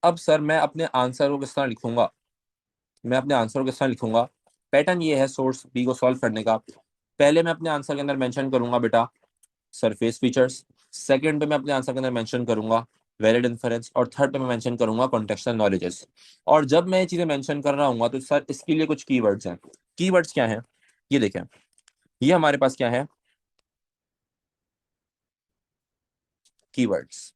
अब सर मैं अपने आंसर को किस तरह लिखूंगा? मैं अपने आंसर को किस तरह लिखूंगा? पैटर्न ये है सोर्स बी को सॉल्व करने का। पहले मैं अपने आंसर के अंदर मेंशन करूंगा बेटा सरफेस फीचर्स। सेकंड पे मैं अपने आंसर के अंदर मेंशन करूंगा वैलिड इन्फरेंस। और थर्ड पे मैं मेंशन करूंगा कॉन्टेक्सुअल नॉलेजेस। और जब मैं ये चीजें मेंशन कर रहा हूँ तो सर इसके लिए कुछ कीवर्ड्स हैं। कीवर्ड्स क्या हैं? ये देखें, ये हमारे पास क्या है, कीवर्ड्स।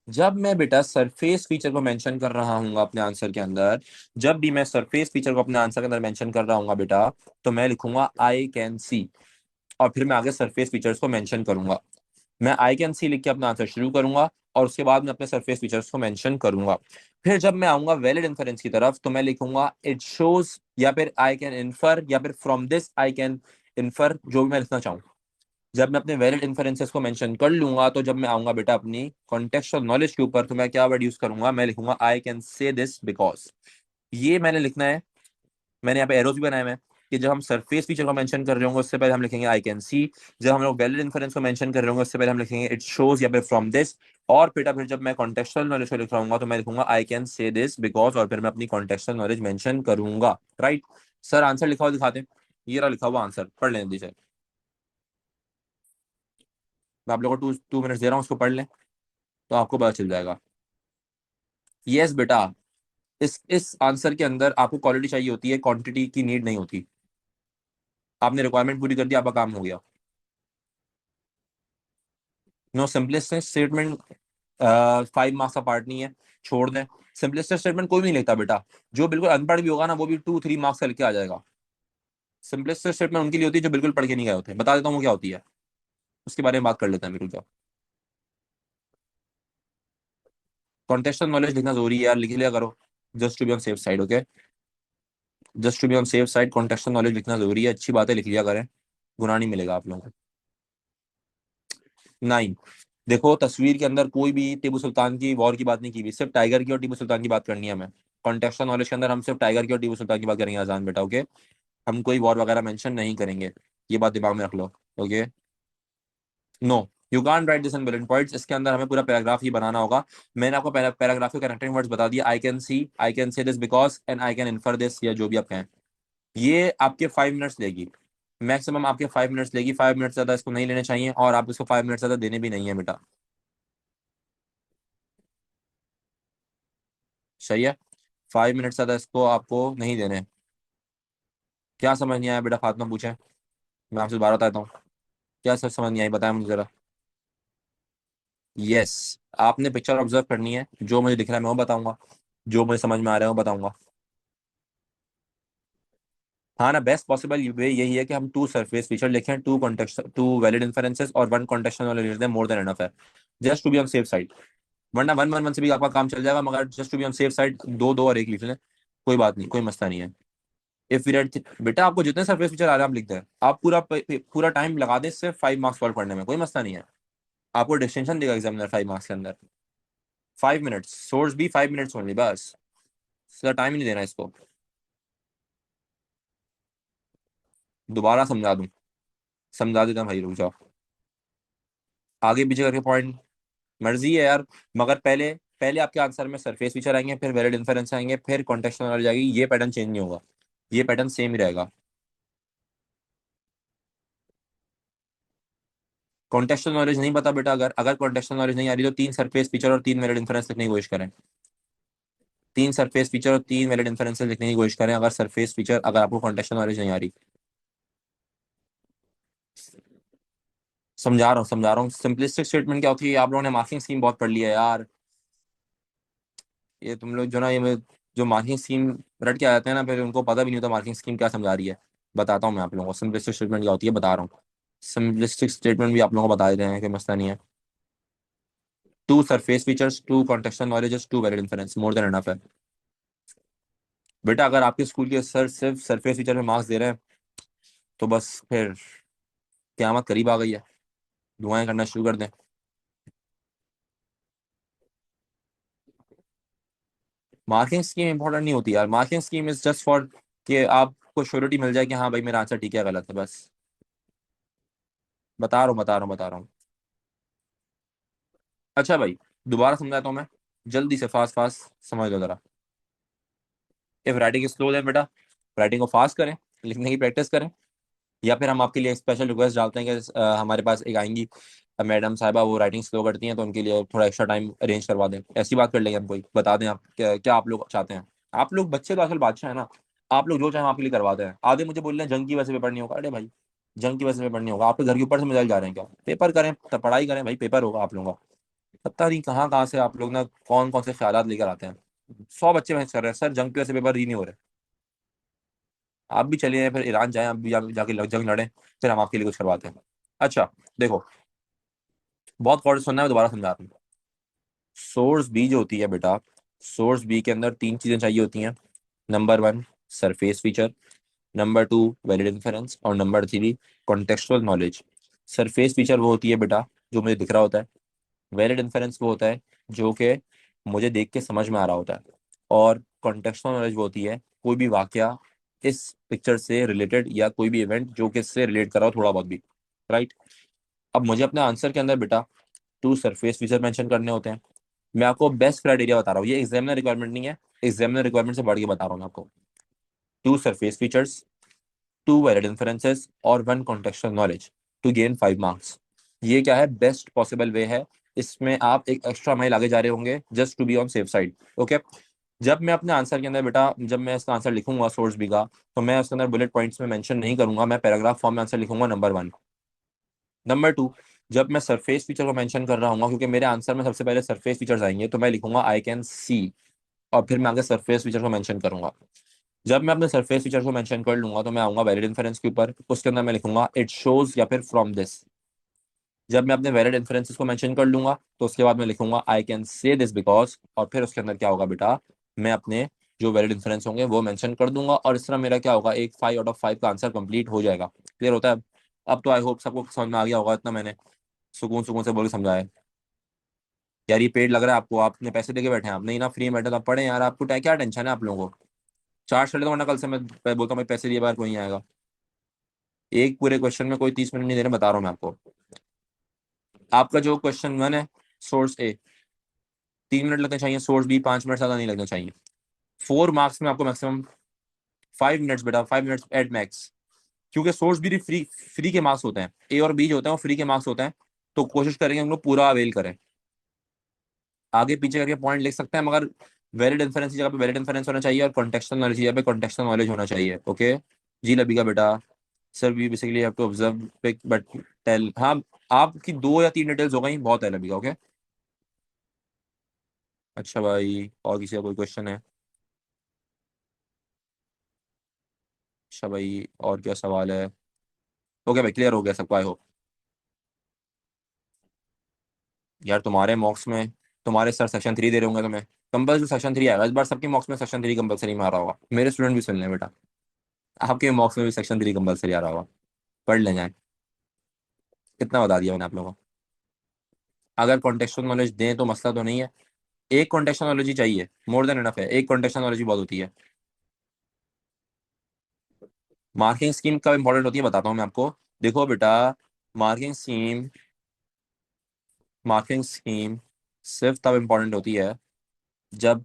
जब मैं बेटा सरफेस फीचर को मेंशन कर रहा हूँ अपने आंसर के अंदर, जब भी मैं सरफेस फीचर को अपने आंसर के अंदर मेंशन कर रहा हूँ बेटा, तो मैं लिखूंगा आई कैन सी। और फिर मैं आगे सरफेस फीचर्स को मेंशन करूंगा। मैं आई कैन सी लिख के अपना आंसर शुरू करूंगा और उसके बाद मैं अपने सरफेस फीचर्स को मेंशन करूंगा। फिर जब मैं आऊंगा वैलिड इन्फरेंस की तरफ तो मैं लिखूंगा इट शोज, या फिर आई कैन इन्फर, या फिर from this I can infer, जो भी मैं लिखना चाहूँ। जब मैं अपने वैलिड इन्फरेंसेस को मेंशन कर लूंगा तो जब मैं आऊंगा बेटा अपनी कॉन्टेक्सुअल नॉलेज के ऊपर तो मैं क्या वर्ड यूज करूंगा? मैं लिखूंगा आई कैन से दिस बिकॉज। ये मैंने लिखना है। मैंने यहाँ पे एरोज भी बनाए हुए हैं कि जब हम सरफेस फीचर को मेंशन कर रहे होंगे उससे पहले हम लिखेंगे आई कैन सी। जब हम लोग वैलिड इन्फरेंस को मेंशन कर रहे होंगे उससे पहले हम लिखेंगे इट शोज या फिर फ्रॉम दिस। और बेटा फिर जब मैं कॉन्टेक्सुअल नॉलेज को लिख रहा हूँ तो मैं लिखूंगा आई कैन से दिस बिकॉज, और फिर मैं अपनी कॉन्टेक्सुअल नॉलेज मेंशन करूंगा, राइट? सर आंसर लिखा हुआ दिखाते हैं। ये रहा लिखा हुआ आंसर, पढ़ लेने दीजिए। मैं आप लोगों को 2 2 मिनट्स दे रहा हूँ, उसको पढ़ लें तो आपको पता चल जाएगा। यस बेटा, इस आंसर के अंदर आपको क्वालिटी चाहिए होती है, क्वांटिटी की नीड नहीं होती। आपने रिक्वायरमेंट पूरी कर दी, आपका काम हो गया। नो सिंपलेस्ट स्टेटमेंट 5 मार्क्स का पार्ट नहीं है, छोड़ दें। सिंपलेस्ट स्टेटमेंट कोई भी नहीं लिखता बेटा। जो बिल्कुल अनपढ़ भी होगा ना वो भी 2 3 मार्क्स का लिख के आ जाएगा। सिंपलेस्ट स्टेटमेंट उनके लिए होती है जो बिल्कुल पढ़ के नहीं गए होते। बता देता हूँ वो क्या होती है, उसके बारे में बात कर लेते हैं बिल्कुल। कॉन्टेक्सुअल नॉलेज लिखना जरूरी है यार, लिख लिया करो, just to be on safe side. Okay, just to be on safe side contextual knowledge लिखना जरूरी है। अच्छी बात है, लिख लिया करें, गुनाह नहीं मिलेगा आप लोगों को। 9, देखो तस्वीर के अंदर कोई भी टीपू सुल्तान की वॉर की बात नहीं की हुई, सिर्फ टाइगर की और टीपू सुल्तान की बात करनी है हमें। कॉन्टेक्सुअल नॉलेज के अंदर हम सिर्फ टाइगर की और टीपू सुल्तान की बात करेंगे, आजान बेटा। ओके, हम कोई वॉर वगैरह मेंशन नहीं करेंगे, ये बात दिमाग में रख लो। Okay, no, you can't write this in bullet points. इसके अंदर हमें पूरा पैराग्राफ ही बनाना होगा। मैंने आपको पैराग्राफ के कनेक्टिंग वर्ड्स बता दिया, I can see, I can say this because, and I can infer this, या जो भी आप कहें। ये आपके 5 मिनट्स लेगी, मैक्सिमम आपके 5 मिनट्स लेगी। 5 मिनट ज्यादा इसको नहीं लेने चाहिए, और आप इसको 5 मिनट ज्यादा देने भी नहीं है बेटा। सही है, 5 मिनट ज्यादा इसको आपको नहीं देने। क्या समझ नहीं आया बेटा? फातिमा पूछे, मैं आपसे दोबारा बताता हूँ। क्या सर समझ नहीं आई, बताया मुझे जरा। यस, आपने पिक्चर ऑब्जर्व करनी है, जो मुझे दिख रहा है मैं वो बताऊंगा, जो मुझे समझ में आ रहा है वो बताऊंगा। हाँ ना, बेस्ट पॉसिबल वे यही है कि हम 2 सरफेस फीचर लिखें, 2 कॉन्टेक्स्ट, 2 वैलिड इन्फरेंसेस और 1 कॉन्टेक्सुअल नॉलेज लिख दें, मोर देन एनफ है, just to be on safe side. वरना 1 1 1 से भी आपका काम चल जाएगा, मगर just to be on safe side 2 2 और 1 लिख लें, कोई बात नहीं, कोई मसला नहीं है। इफ पीरियड बेटा आपको जितने सरफेस फीचर आ रहे हैं आप लिख दें, आप पूरा टाइम लगा दें सिर्फ 5 मार्क्स सॉल्व करने में, कोई मसला नहीं है। आपको डिस्टिंक्शन देगा एग्जामिनर 5 मार्क्स के अंदर। 5 मिनट्स, सोर्स भी 5 मिनट्स ओनली, बस, ज्यादा टाइम ही नहीं देना इसको। दोबारा समझा दूं? समझा देता हूं भाई, रुक जाओ। आगे पीछे करके पॉइंट मर्जी है यार, मगर पहले पहले आपके आंसर में सरफेस फीचर आएंगे, फिर वैलिड इन्फेरेंस आएंगे, फिर कॉन्टेक्सुअल नॉलेज आएगी। ये पैटर्न चेंज नहीं होगा, ये पैटर्न सेम ही रहेगा। कॉन्टेक्सुअल नॉलेज नहीं पता बेटा, अगर अगर कॉन्टेक्सुअल नॉलेज नहीं आ रही तो तीन सरफेस फीचर और तीन वैलिड इन्फेरेंस लिखने की कोशिश करें। तीन सरफेस फीचर और तीन वैलिड इन्फेरेंस लिखने की कोशिश करें, अगर सरफेस फीचर, अगर आपको कॉन्टेक्सुअल नॉलेज नहीं आ रही। समझा रहा हूँ सिंपलिस्टिक स्टेटमेंट क्या होती है। आप लोगों ने मार्किंग स्कीम बहुत पढ़ लिया है यार। ये तुम लोग जो ना, जो मार्किंग स्कीम रट के आ जाते हैं ना, फिर उनको पता भी नहीं होता मार्किंग स्कीम क्या समझा रही है। बताता हूँ मैं आप लोगों को सिंपलिस्टिक स्टेटमेंट क्या होती है, बता रहा हूँ। सिंपलिस्टिक स्टेटमेंट भी आप लोगों को बता देते हैं कि मसला नहीं है। Two surface features, two contextual knowledges, two valid inference, more than enough है। बेटा अगर आपके स्कूल के सर सिर्फ सरफेस फीचर में मार्क्स दे रहे हैं तो बस फिर क़यामत करीब आ गई है, दुआएं करना शुरू कर दें। मार्किंग स्कीम इंपॉर्टेंट नहीं होती यार, marking scheme is just for कि आपको श्योरिटी मिल जाए कि हाँ भाई मेरा आंसर ठीक है गलत है, बस। बता रहा हूँ। अच्छा भाई, दोबारा समझाता हूँ मैं, जल्दी से, फास्ट फास्ट समझ लो जरा। इफ राइटिंग इज स्लो है बेटा, राइटिंग को फास्ट करें, लिखने की प्रैक्टिस करें। या फिर हम आपके लिए स्पेशल रिक्वेस्ट डालते हैं कि हमारे पास एक आएंगी मैडम साहिबा, वो राइटिंग स्लो करती हैं, तो उनके लिए थोड़ा एक्स्ट्रा टाइम अरेंज करवा दें। ऐसी बात कर लेंगे हम, कोई बता दें आप क्या, क्या आप लोग चाहते हैं। आप लोग बच्चे तो असल बादशाह है ना, आप लोग जो चाहें आपके लिए करवाते हैं। आधे मुझे बोल रहे हैं जंग की वजह से पेपर नहीं होगा। अरे भाई, जंग की वजह से पेपर नहीं होगा? आपके घर के ऊपर से मिसाइल जा रहे हैं क्या? पेपर करें तब पढ़ाई करें भाई, पेपर होगा आप लोगों का। पता नहीं कहाँ कहाँ से आप लोग ना कौन कौन से ख्यालात लेकर आते हैं। 100 बच्चे बहस कर रहे हैं सर जंग की वजह से पेपर ही नहीं हो रहे। आप भी चलिए फिर ईरान जाएं, आप भी जाके जंग लड़ें, फिर हम आपके लिए कुछ करवाते हैं। अच्छा देखो, बहुत गौर से सुनना है, मैं दोबारा समझा रहा हूँ। सोर्स बी जो होती है बेटा, सोर्स बी के अंदर तीन चीजें चाहिए होती हैं। Number one, surface feature. Number two, valid inference. और number three, contextual knowledge. Surface feature वो होती है बेटा जो मुझे दिख रहा होता है। वैलिड इन्फेरेंस वो होता है जो कि मुझे देख के समझ में आ रहा होता है। और कॉन्टेक्सुअल नॉलेज वो होती है कोई भी वाकया इस पिक्चर से रिलेटेड, या कोई भी इवेंट जो कि इससे रिलेट कर रहा हो थोड़ा बहुत भी। राइट। अब मुझे अपने आंसर के अंदर बेटा टू सरफेस फीचर मेंशन करने होते हैं। मैं आपको बेस्ट क्राइटेरिया बता रहा हूँ, ये एग्जामिनर रिक्वायरमेंट नहीं है, एग्जामिनर रिक्वायरमेंट से बढ़ के बता रहा हूँ मैं आपको। Two surface features, two valid inferences और one contextual knowledge to gain 5 marks. ये क्या है, बेस्ट पॉसिबल वे है। इसमें आप एक एक्स्ट्रा माइल आगे जा रहे होंगे just to be on safe side. Okay. जब मैं अपने आंसर के अंदर बेटा, जब मैं इसका आंसर लिखूंगा सोर्स बी का, तो मैं उसके अंदर बुलेट पॉइंट्स में मेंशन नहीं करूंगा, मैं पैराग्राफ फॉर्म में आंसर लिखूंगा नंबर वन। नंबर टू, जब मैं सरफेस फीचर को मेंशन कर रहा हूँ, क्योंकि मेरे आंसर में सबसे पहले सरफेस फीचर्स आएंगे, तो मैं लिखूंगा आई कैन सी, और फिर मैं आगे सरफेस फीचर को मेंशन करूंगा। जब मैं अपने सरफेस फीचर को मेंशन कर लूंगा तो मैं आऊंगा वैलिड इन्फेरेंस के ऊपर, उसके अंदर मैं लिखूंगा इट शोज या फिर फ्रॉम दिस। जब मैं अपने वैलिड इन्फेरेंसेस को मेंशन कर लूंगा तो उसके बाद मैं लिखूंगा आई कैन से दिस बिकॉज, और फिर उसके अंदर क्या होगा बेटा, मैं अपने जो वैलिड इन्फेरेंस होंगे वो मेंशन कर दूंगा, और इस तरह मेरा क्या होगा, एक 5 आउट ऑफ 5 का आंसर कंप्लीट हो जाएगा। क्लियर होता है? अब तो आई होप सबको समझ में आ गया होगा, इतना मैंने सुकून सुकून से बोल के समझाया है। यार ये पेड लग रहा है आपको, आपने पैसे देके बैठे हैं, आप नहीं ना फ्री में बैठे तो आप पढ़े यार, आपको क्या टेंशन है आप लोगों को। चार्ज कर लेता हूँ, वरना कल से मैं बोलता हूँ भाई पैसे दिए बार कोई नहीं आएगा। एक पूरे क्वेश्चन में कोई 30 मिनट नहीं देने, बता रहा हूँ मैं आपको। आपका जो क्वेश्चन वन है, सोर्स ए, 3 मिनट लगने चाहिए, सोर्स बी 5 मिनट ज्यादा नहीं लगने चाहिए। 4 मार्क्स में आपको मैक्सिमम 5 मिनट्स बेटा, 5 मिनट्स एट मैक्स। क्योंकि सोर्स बी फ्री, फ्री के मार्क्स होते हैं, ए और बी जो होते हैं वो फ्री के मार्क्स होते हैं। तो कोशिश करेंगे हम लोग पूरा अवेल करें। आगे पीछे करके पॉइंट लिख सकते हैं, मगर वैलिड इन्फरेंस की जगह पे वैलिड इन्फरेंस होना चाहिए, और कॉन्टेक्सुअल नॉलेज की जगह पे कॉन्टेक्सुअल नॉलेज होना चाहिए। ओके जी लबी का बेटा। Sir we basically have to observe pick but tell, हाँ। आपकी 2 या 3 डिटेल्स हो गई, बहुत है लबी का। ओके। अच्छा भाई, और किसी का कोई क्वेश्चन है? अच्छा भाई, और क्या सवाल है? ओके भाई, क्लियर हो गया सबको आई होप। यार तुम्हारे मॉक्स में तुम्हारे सर सेक्शन 3 दे रहे होंगे तुम्हें, कंपल्सरी सेक्शन 3 आएगा इस बार, सबके मॉक्स में सेक्शन 3 कंपल्सरी में आ रहा होगा। मेरे स्टूडेंट भी सुन लें बेटा, आपके मॉक्स में भी सेक्शन 3 कंपल्सरी आ रहा होगा। पढ़ ले जाए, कितना बता दिया मैंने आप लोगों को। अगर कॉन्टेक्सुअल नॉलेज दें तो मसला तो नहीं है, एक कॉन्टेक्सुअल नॉलेज ही चाहिए, मोर देन इनफ है, एक कॉन्टेक्सुअल नॉलेज ही बहुत होती है। मार्किंग स्कीम कब इंपॉर्टेंट होती है बताता हूँ मैं आपको। देखो बेटा, मार्किंग स्कीम मार्किंग स्कीम सिर्फ तब इम्पोर्टेंट होती है जब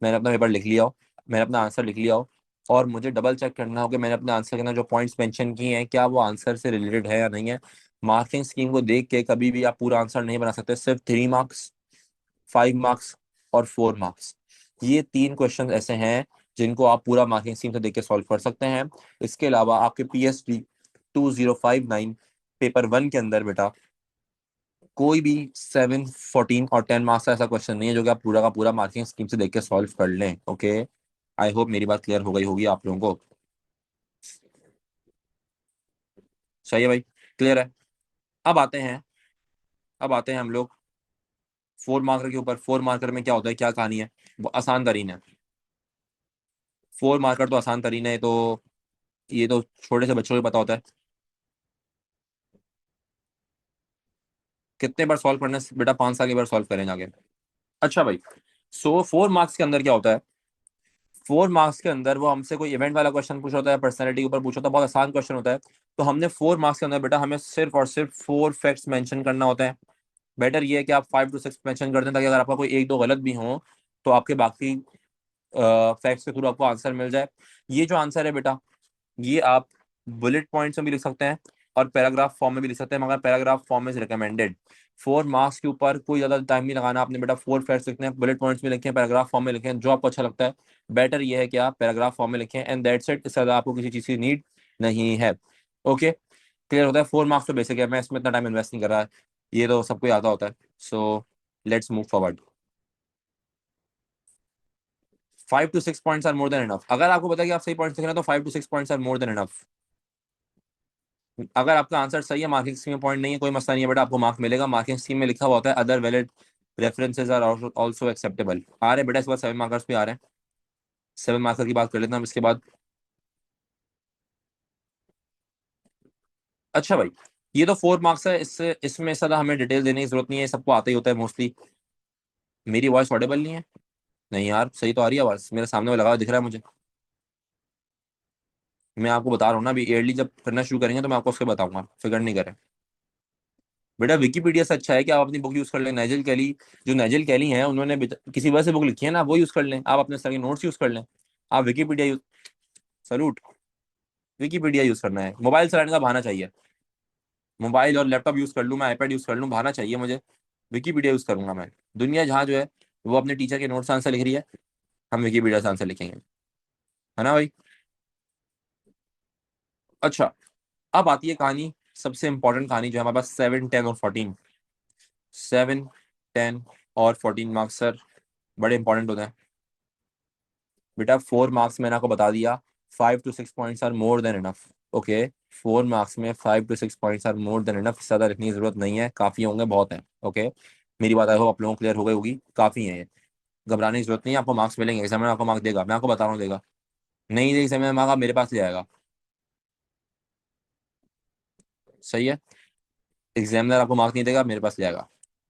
मैंने अपना पेपर लिख लिया हो, मैंने अपना आंसर लिख लिया हो, और मुझे डबल चेक करना हो कि मैंने अपने आंसर के अंदर जो पॉइंट्स मेंशन किए हैं क्या वो आंसर से रिलेटेड है या नहीं है। मार्किंग स्कीम को देख के कभी भी आप पूरा आंसर नहीं बना सकते। सिर्फ 3 मार्क्स, 5 मार्क्स और 4 मार्क्स, ये 3 क्वेश्चन ऐसे हैं जिनको आप पूरा मार्किंग स्कीम से देख के सॉल्व कर सकते हैं। इसके अलावा आपके PST 2059 पेपर 1 के अंदर बेटा कोई भी 7, 14 और 10 मार्क्स का ऐसा क्वेश्चन नहीं है जो कि आप पूरा का पूरा मार्किंग स्कीम से देख के सॉल्व कर लें। ओके, आई होप मेरी बात क्लियर हो गई होगी आप लोगों को। सही है भाई, क्लियर है। अब आते हैं, अब आते हैं हम लोग 4 मार्कर के ऊपर। 4 मार्कर में क्या होता है, क्या कहानी है? वो आसान तरीन है। 4 मार्कर तो आसान तरीन है, तो ये तो छोटे से बच्चों को पता होता है। कितने बार सॉल्व करना है बेटा? 5 साल के बार सॉल्व करें आगे। अच्छा भाई, सो 4 मार्क्स के अंदर क्या होता है? 4 मार्क्स के अंदर वो हमसे कोई इवेंट वाला क्वेश्चन पूछा होता है, पर्सनैलिटी के ऊपर पूछा होता है, बहुत आसान क्वेश्चन होता है। तो हमने 4 मार्क्स के अंदर बेटा हमें सिर्फ और सिर्फ 4 फैक्ट्स मेंशन करना होता है। बेटर ये है कि आप 5 to 6 मेंशन कर दें, ताकि अगर आपका कोई एक दो गलत भी हो तो आपके बाकी फैक्ट्स के थ्रू आपको आंसर मिल जाए। ये जो आंसर है बेटा, ये आप बुलेट पॉइंट्स में भी लिख सकते हैं और पैराग्राफ फॉर्म में भी लिख सकते हैं, मगर paragraph form is recommended. 4 marks के ऊपर कोई ज्यादा टाइम नहीं लगाना आपने बेटा। 4 फैक्ट्स लिखने हैं, बुलेट पॉइंट्स में लिखें, पैराग्राफ फॉर्म में लिखें, जो आपको अच्छा लगता है। बेटर ये है कि आप पैराग्राफ फॉर्म में लिखें एंड दैट्स इट। इससे ज्यादा आपको किसी चीज की नीड नहीं है। ओके, क्लियर होता है। 4 मार्क्स तो बेसिक है, मैं इसमें इतना टाइम इन्वेस्ट नहीं कर रहा, ये तो सबको आता होता है। So let's move forward. 5 to 6 points are more than enough. अगर आपको पता है कि आप सही पॉइंट्स लिख रहे हैं तो 5 to 6 points are more than enough. अगर आपका आंसर सही है, मार्किंग स्कीम में पॉइंट नहीं है, कोई मसला नहीं है बेटा, आपको मार्क मिलेगा। मार्किंग स्कीम में लिखा हुआ होता है other valid references are also acceptable. आ रहे हैं बेटा, इस बार 7 मार्कर्स भी आ रहे हैं। 7 मार्कर की बात कर लेते हैं हम इसके बाद। अच्छा भाई, ये तो 4 मार्क्स है, इससे इसमें ज्यादा हमें डिटेल देने की जरूरत नहीं है, सबको आता ही होता है मोस्टली। मेरी वॉइस ऑडिबल नहीं है? नहीं यार, सही तो आ रही है आवाज, मेरे सामने में लगा हुआ दिख रहा है मुझे। मैं आपको बता रहा हूँ ना, अभी ईयरली जब करना शुरू करेंगे तो मैं आपको उसके बताऊंगा, फिक्र नहीं करें। बेटा विकीपीडिया से अच्छा है कि आप अपनी बुक यूज कर लें। नाइजल कैली, जो नाइजल कैली हैं उन्होंने किसी वजह से बुक लिखी है ना, वो यूज कर लें। आप अपने सर के नोट्स यूज कर लें। आप Wikipedia use, salute. Wikipedia use करना है, मोबाइल चलाने का बहाना चाहिए। मोबाइल और लैपटॉप यूज कर लूँ, मैं आईपैड यूज कर लूँ, बहाना चाहिए मुझे। विकीपीडिया यूज करूंगा मैं। दुनिया जहाँ जो है वो अपने टीचर के नोट्स आंसर लिख रही है, हम विकीपीडिया से आंसर लिखेंगे, है ना भाई? अच्छा, अब आती है कहानी, सबसे इंपॉर्टेंट कहानी जो है हमारे पास। 7, 10 और 14। 7, 10 और 14 मार्क्स सर बड़े इंपॉर्टेंट होते हैं बेटा। 4 मार्क्स मैंने आपको बता दिया, 5 to 6 points are more than enough. Okay, 4 marks में 5 to 6 points are more than enough. ज्यादा लिखने की जरूरत नहीं है, काफी होंगे, बहुत है। ओके, मेरी बात आई हो आप लोगों को क्लियर हो गई होगी, काफी है ये। घबराने की जरूरत नहीं है, आपको मार्क्स मिलेंगे, एग्जामिनर आपको मार्क्स देगा, मैं आपको बता रहा हूँ देगा। नहीं देगा एग्जामिनर मार्क्स, आप मेरे पास ले आएगा। सही है, एग्जामिनर आपको मार्क्स नहीं देगा, मेरे पास ले आएगा।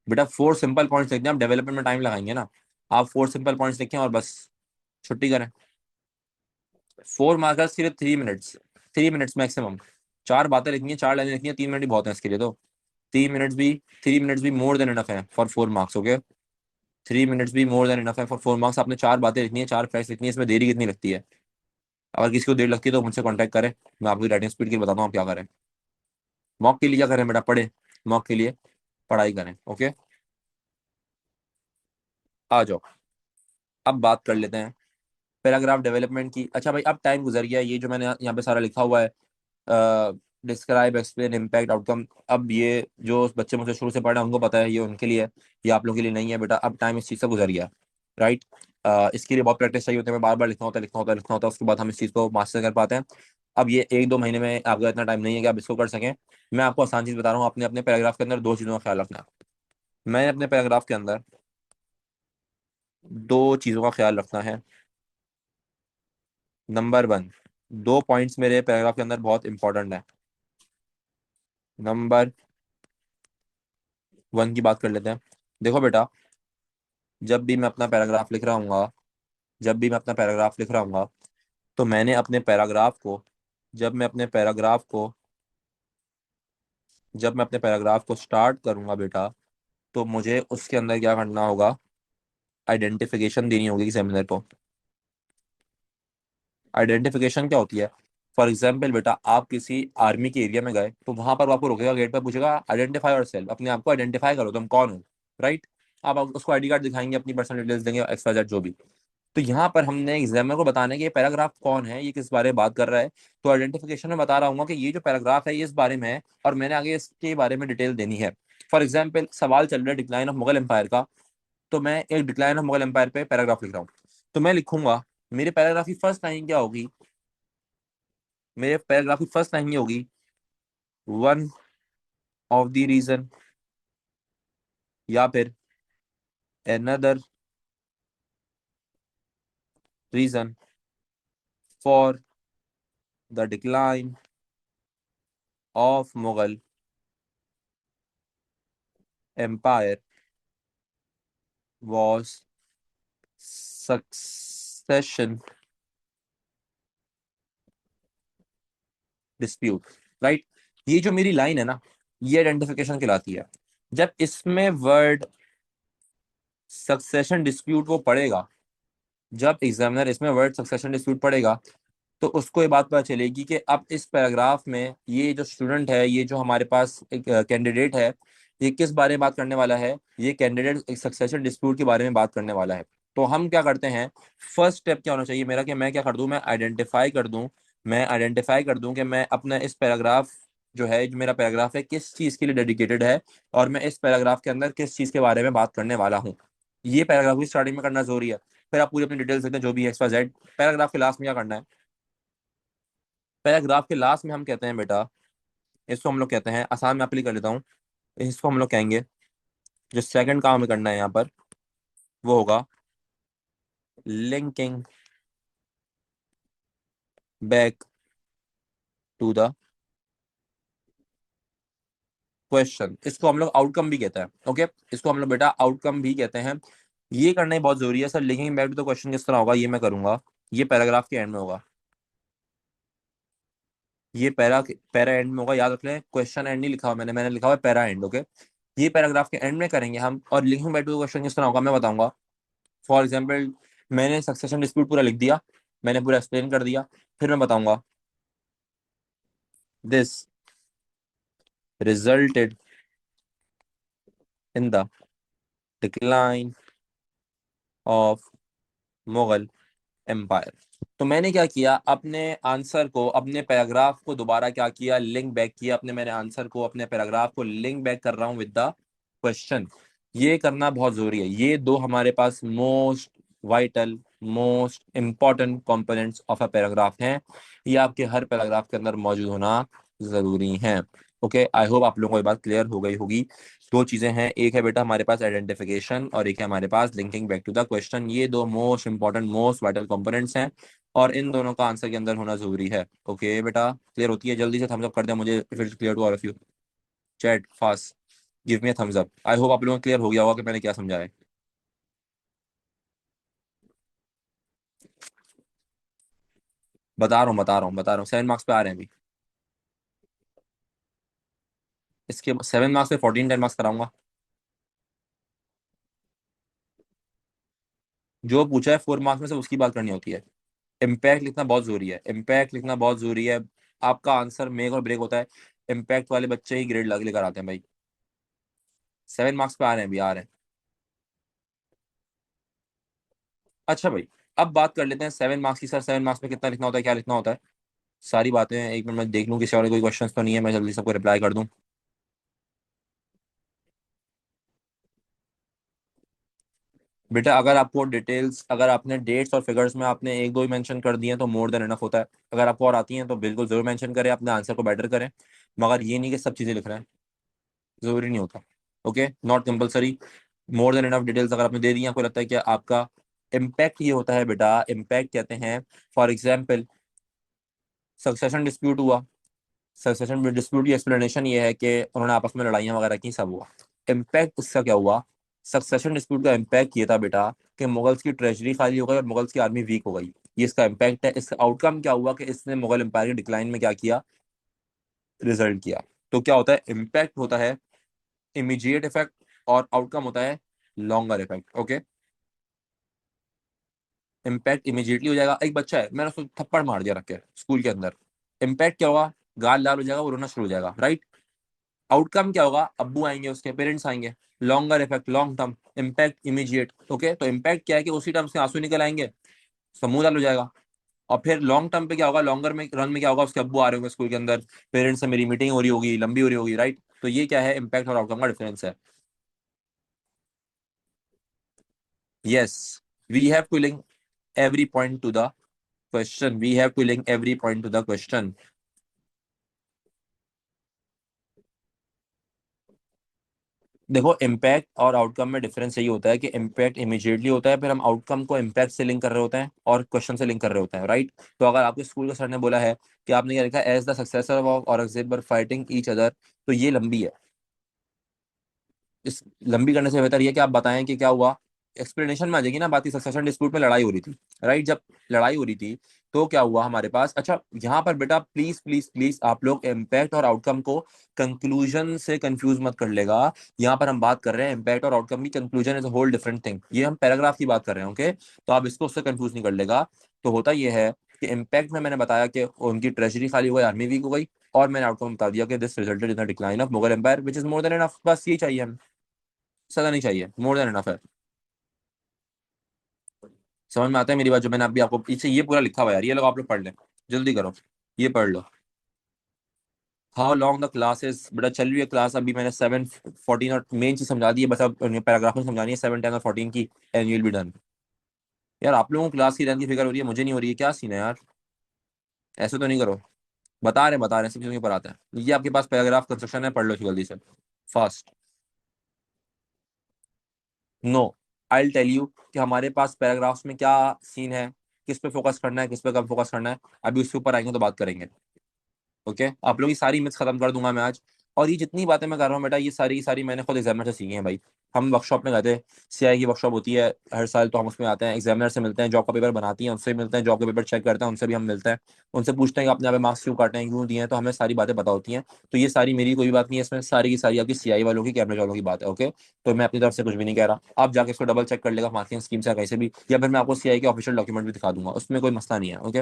बेटा 4 सिंपल पॉइंट्स लिखते हैं, आप डेवलपमेंट में टाइम लगाएंगे ना। आप 4 सिंपल पॉइंट्स लिखें और बस छुट्टी करें। 4 मार्कर्स सिर्फ 3 मिनट्स, 3 मिनट्स मैक्सिमम। 4 बातें लिखनी है, 4 लाइनें लिखनी है, 3 मिनट ही बहुत है इसके लिए तो। 3 मिनट्स भी, 3 मिनट्स भी मोर देन इनफ है फॉर 4 मार्क्स। ओके, 3 मिनट्स भी मोर देन इनफ है फॉर 4 मार्क्स। आपने 4 बातें लिखनी है, 4 फैक्ट्स लिखनी है, इसमें देरी कितनी लगती है? अगर किसी को देर लगती है तो मुझसे कॉन्टैक्ट करें, मैं आपकी राइटिंग स्पीड की बताता हूँ आप क्या करें। मॉक के लिए क्या करें बेटा? पढ़े, मॉक के लिए पढ़ाई करें। ओके, आ जाओ, अब बात कर लेते हैं पैराग्राफ डेवलपमेंट की। अच्छा भाई, अब टाइम गुजर गया, ये जो मैंने यहाँ पे सारा लिखा हुआ है, डिस्क्राइब, एक्सप्लेन, इम्पैक्ट, आउटकम, अब ये जो बच्चे मुझसे शुरू से पढ़ रहे हैं उनको पता है, ये उनके लिए है, ये आप लोगों के लिए नहीं है बेटा। अब टाइम इस चीज़ से गुजर गया, राइट? इसके लिए बहुत प्रैक्टिस चाहिए होती है, मैं बार बार लिखना होता है, लिखना होता है, लिखना होता है, उसके बाद हम इस चीज़ को मास्टर कर पाते हैं। अब ये 1-2 महीने में आपका इतना टाइम नहीं है कि आप इसको कर सकें। मैं आपको आसान चीज़ बता रहा हूँ, अपने अपने पैराग्राफ के अंदर 2 चीज़ों का ख्याल रखना है। मैंने अपने पैराग्राफ के अंदर 2 चीज़ों का ख्याल रखना है। नंबर 1, 2 पॉइंट्स मेरे पैराग्राफ के अंदर बहुत इंपॉर्टेंट है। नंबर 1 की बात कर लेते हैं। देखो बेटा, जब भी मैं अपना पैराग्राफ लिख रहा हूँ, जब भी मैं अपना पैराग्राफ लिख रहा हूँ, तो मैंने अपने पैराग्राफ को, जब मैं अपने पैराग्राफ को जब मैं अपने पैराग्राफ को स्टार्ट करूंगा बेटा, तो मुझे उसके अंदर क्या करना होगा, आइडेंटिफिकेशन देनी होगी एग्जामिनर को। आइडेंटिफिकेशन क्या होती है? फॉर एग्जाम्पल बेटा, आप किसी आर्मी के एरिया में गए तो वहां पर वो आपको रोकेगा, गेट पर पूछेगा आइडेंटिफाई योर सेल्फ, अपने आप को आइडेंटिफाई करो, तुम कौन हो, राइट। आप उसको आईडी कार्ड दिखाएंगे, अपनी पर्सनल डिटेल्स देंगे, एक्सवाइजेड जो भी। तो यहाँ पर हमने एग्जामिनर को बताना है कि ये पैराग्राफ कौन है, ये किस बारे में बात कर रहा है। तो आइडेंटिफिकेशन में बता रहा हूँ कि ये जो पैराग्राफ है ये इस बारे में है, और मैंने आगे इसके बारे में डिटेल देनी है। फॉर एग्जाम्पल, सवाल चल रहा है डिक्लाइन ऑफ मुगल एम्पायर का, तो मैं एक डिक्लाइन ऑफ मुगल एम्पायर पे पैराग्राफ लिख रहा हूँ। तो मैं लिखूंगा, मेरे पैराग्राफ की फर्स्ट लाइन क्या होगी, मेरे पैराग्राफ की फर्स्ट लाइन ये होगी, वन ऑफ द रीजन, या फिर another reason for the decline of Mughal empire was succession dispute, right. ये जो मेरी लाइन है ना, ये आइडेंटिफिकेशन कहलाती है। जब इसमें वर्ड सक्सेशन डिस्प्यूट वो पढ़ेगा, जब एग्जामिनर इसमें वर्ड सक्सेशन डिस्प्यूट पढ़ेगा, तो उसको ये बात पता चलेगी कि अब इस पैराग्राफ में ये जो स्टूडेंट है, ये जो हमारे पास एक कैंडिडेट है, ये किस बारे में बात करने वाला है, ये कैंडिडेट एक सक्सेशन डिस्प्यूट के बारे में बात करने वाला है। तो हम क्या करते हैं, फर्स्ट स्टेप क्या होना चाहिए मेरा, कि मैं क्या कर दूं, मैं आइडेंटिफाई कर दूं, मैं आइडेंटिफाई कर दूं कि मैं अपना इस पैराग्राफ जो है, जो मेरा पैराग्राफ है, किस चीज के लिए डेडिकेटेड है, और मैं इस पैराग्राफ के अंदर किस चीज के बारे में बात करने वाला हूँ। ये पैराग्राफ की स्टार्टिंग में करना जरूरी है। फिर आप पूरी अपनी डिटेल्स देते हैं जो भी है, एक्स वाई जेड। पैराग्राफ के लास्ट में क्या करना है, पैराग्राफ के लास्ट में हम कहते हैं बेटा, इसको हम लोग कहते हैं, आसान में अप्लाई कर लेता हूँ, इसको हम लोग कहेंगे, जो सेकंड काम हमें करना है यहाँ पर, वो होगा linking back to the question. इसको हम लोग आउटकम भी कहते हैं, ओके। इसको हम लोग बेटा आउटकम भी कहते हैं। ये करना ही बहुत जरूरी है sir. Linking back to the question किस तरह होगा, ये मैं करूंगा, ये पैराग्राफ के एंड में होगा, ये पैरा एंड में होगा, याद रख लें, क्वेश्चन एंड नहीं लिखा हुआ मैंने, मैंने लिखा हुआ है पैरा एंड, ओके। ये पैराग्राफ के एंड में करेंगे हम। और linking back to the question किस तरह होगा मैं बताऊंगा। फॉर एग्जाम्पल, मैंने सक्सेशन डिस्प्यूट पूरा लिख दिया, मैंने पूरा एक्सप्लेन कर दिया, फिर मैं बताऊंगा, this resulted in the decline of Mughal empire. तो मैंने क्या किया, अपने आंसर को, अपने पैराग्राफ को दोबारा क्या किया, लिंक बैक किया, अपने मैंने आंसर को, अपने पैराग्राफ को लिंक बैक कर रहा हूँ विद द क्वेश्चन। ये करना बहुत जरूरी है। ये दो हमारे पास most vital, most important components of a paragraph हैं। ये आपके हर पैराग्राफ के अंदर मौजूद होना जरूरी है। ओके, आई होप आप लोगों को ये बात क्लियर हो गई होगी। दो चीजें हैं, एक है बेटा हमारे पास आइडेंटिफिकेशन, और एक है हमारे पास linking back to the question. ये दो most important, most vital components हैं, और इन दोनों का आंसर के अंदर होना जरूरी है। ओके बेटा, क्लियर होती है? जल्दी से थम्स अप कर दें मुझे, if it's clear to all of you. Chat fast, give me a thumbs up. I hope आप लोगों को क्लियर हो गया होगा कि मैंने क्या समझाया है। बता रहा हूँ 7 मार्क्स पे आ रहे हैं अभी। इसके 7 मार्क्स पे 14 10 मार्क्स कराऊंगा। जो पूछा है 4 मार्क्स में से उसकी बात करनी होती है। इम्पैक्ट लिखना बहुत जरूरी है, इम्पैक्ट लिखना बहुत जरूरी है। आपका आंसर मेक और ब्रेक होता है। इम्पैक्ट वाले बच्चे ही ग्रेड लग लेकर आते हैं भाई। 7 मार्क्स पे आ रहे हैं अभी, आ रहे हैं। अच्छा भाई, अब बात कर लेते हैं 7 मार्क्स की। सर 7 मार्क्स में कितना लिखना होता है, क्या लिखना होता है, सारी बातें एक मिनट में देख लूँ, किसी और कोई क्वेश्चन तो नहीं है, मैं जल्दी सबको रिप्लाई कर दूं। बेटा अगर आपको डिटेल्स, अगर आपने डेट्स और फिगर्स में आपने एक दो ही मेंशन कर दिए हैं तो मोर देन इनफ होता है। अगर आपको और आती हैं तो बिल्कुल जरूर मेंशन करें, अपने आंसर को बेटर करें, मगर ये नहीं कि सब चीजें लिख रहे हैं, जरूरी नहीं होता। Okay, not compulsory. More than enough details अगर आपने दे दी हैं, आपको लगता है कि आपका इम्पैक्ट ये होता है बेटा, इम्पैक्ट कहते हैं, फॉर एग्जाम्पल सक्सेशन डिस्प्यूट हुआ, सक्सेशन डिस्प्यूट की एक्सप्लेनेशन ये है कि उन्होंने आपस में लड़ाइयाँ वगैरह की, सब हुआ। इम्पैक्ट इसका क्या हुआ, सक्सेशन डिस्प्यूट का इम्पैक्ट ये था बेटा कि मुगल्स की ट्रेजरी खाली हो गई और मुगल्स की आर्मी वीक हो गई। ये इसका इम्पैक्ट है। इसका आउटकम क्या हुआ कि इसने मुगल एम्पायर की डिक्लाइन में क्या किया, रिजल्ट किया। तो क्या होता है, इम्पैक्ट होता है इमीडिएट इफेक्ट, और आउटकम होता है longer effect. Okay, impact immediately हो जाएगा। एक बच्चा है, मैंने उसको थप्पड़ मार दिया रख के स्कूल के अंदर, इम्पैक्ट क्या होगा? गाल लाल हो जाएगा, वो रोना शुरू हो जाएगा, राइट? आउटकम क्या होगा? अब्बू आएंगे, उसके पेरेंट्स आएंगे। Longer effect, long term, impact immediate. Okay, तो इम्पैक्ट क्या है कि उसी टाइम से आंसू निकल आएंगे, समूह लाल हो जाएगा। और फिर लॉन्ग टर्म पे क्या होगा? लॉन्गर में रन में क्या होगा? उसके अब्बू आ रहे होंगे स्कूल के अंदर, पेरेंट्स से मेरी मीटिंग हो रही होगी, लंबी हो रही होगी, राइट? तो ये क्या है? इम्पैक्ट और आउटकम का डिफरेंस है। Yes, we have to link every point to the question. We have to link every point to the question. देखो, इम्पैक्ट और आउटकम में डिफरेंस यही होता है कि इम्पैक्ट इमीडिएटली होता है, फिर हम आउटकम को इम्पैक्ट से लिंक कर रहे होते हैं और क्वेश्चन से लिंक कर रहे होते हैं, राइट? तो अगर आपके स्कूल के सर ने बोला है कि आपने क्या लिखा, as the successor of Aurangzeb were fighting each other, तो ये लंबी है। इस लंबी करने से बेहतर ये कि आप बताएं कि क्या हुआ, एक्सप्लेनेशन में आ जाएगी ना बात की। सक्सेशन डिस्प्यूट में लड़ाई हो रही थी, राइट? जब लड़ाई हो रही थी तो क्या हुआ हमारे पास? अच्छा, यहाँ पर बेटा प्लीज प्लीज प्लीज आप लोग इम्पैक्ट और आउटकम को कंक्लूजन से कंफ्यूज मत कर लेगा। यहाँ पर हम बात कर रहे हैं इम्पैक्ट और आउटकम की, conclusion is a whole different thing. ये हम पैराग्राफ की बात कर रहे हैं, ओके? तो आप इसको उससे कंफ्यूज नहीं कर लेगा। तो होता यह है कि इम्पैक्ट में मैंने बताया कि उनकी ट्रेजरी खाली हो गई, आर्मी वीक हो गई, और मैंने आउटकम बता दिया कि this resulted in the decline of Mughal empire which is more than enough. बस ये चाहिए हमें, सजा नहीं चाहिए, मोर देन एनफ है। समझ में आता है मेरी बात? जो मैंने अभी आपको पीछे ये पूरा लिखा हुआ है यार, ये लोग आप लोग पढ़ लें, जल्दी करो, ये पढ़ लो। हाउ लॉन्ग द क्लासेस, बेटा चल रही है क्लास, अभी मैंने 7:14 और मेन चीज समझा दी है, बस अब पैराग्राफ में समझानी है 7, 10 और 14 की, and you will be done. यार आप लोगों को क्लास की लेंथ की फिक्र हो रही है, मुझे नहीं हो रही है, क्या सीन है यार? ऐसे तो नहीं करो। बता रहे हैं सब चीजों के ऊपर आता है। ये आपके पास पैराग्राफ कंस्ट्रक्शन है, पढ़ लो इसको जल्दी से, fast. No, I tell you कि हमारे पास पैराग्राफ्स में क्या सीन है, किस पे फोकस करना है, किस पे कम फोकस करना है, अभी उसके ऊपर आएंगे तो बात करेंगे। ओके, आप लोग की सारी मिथ्स खत्म कर दूंगा मैं आज। और ये जितनी बातें मैं कर रहा हूँ बेटा, ये सारी की सारी मैंने खुद एग्जामिनर से सीखी हैं भाई। हम वर्कशॉप में गए थे, सीआई की वर्कशॉप होती है हर साल, तो हम उसमें आते हैं, एग्जामिनर से मिलते हैं, जॉब का पेपर बनाती हैं उनसे मिलते हैं, जॉब का पेपर चेक करते हैं उनसे भी हम मिलते हैं, उनसे पूछते हैं कि आपने यहाँ पे मार्क्स क्यों काटे हैं, क्यों दिए हैं, तो हमें सारी बातें पता होती हैं। तो ये सारी मेरी कोई बात नहीं है इसमें, सारी की सारी आपकी सीआई वालों की, कैमरे वालों की बात है, ओके? तो मैं अपनी तरफ से कुछ भी नहीं कह रहा, आप जाके इसको डबल चेक कर लेगा मार्किंग स्कीम से कहीं से भी, या फिर मैं आपको सीआई के ऑफिशियल डॉक्यूमेंट भी दिखा दूंगा, उसमें कोई मसला नहीं है, ओके?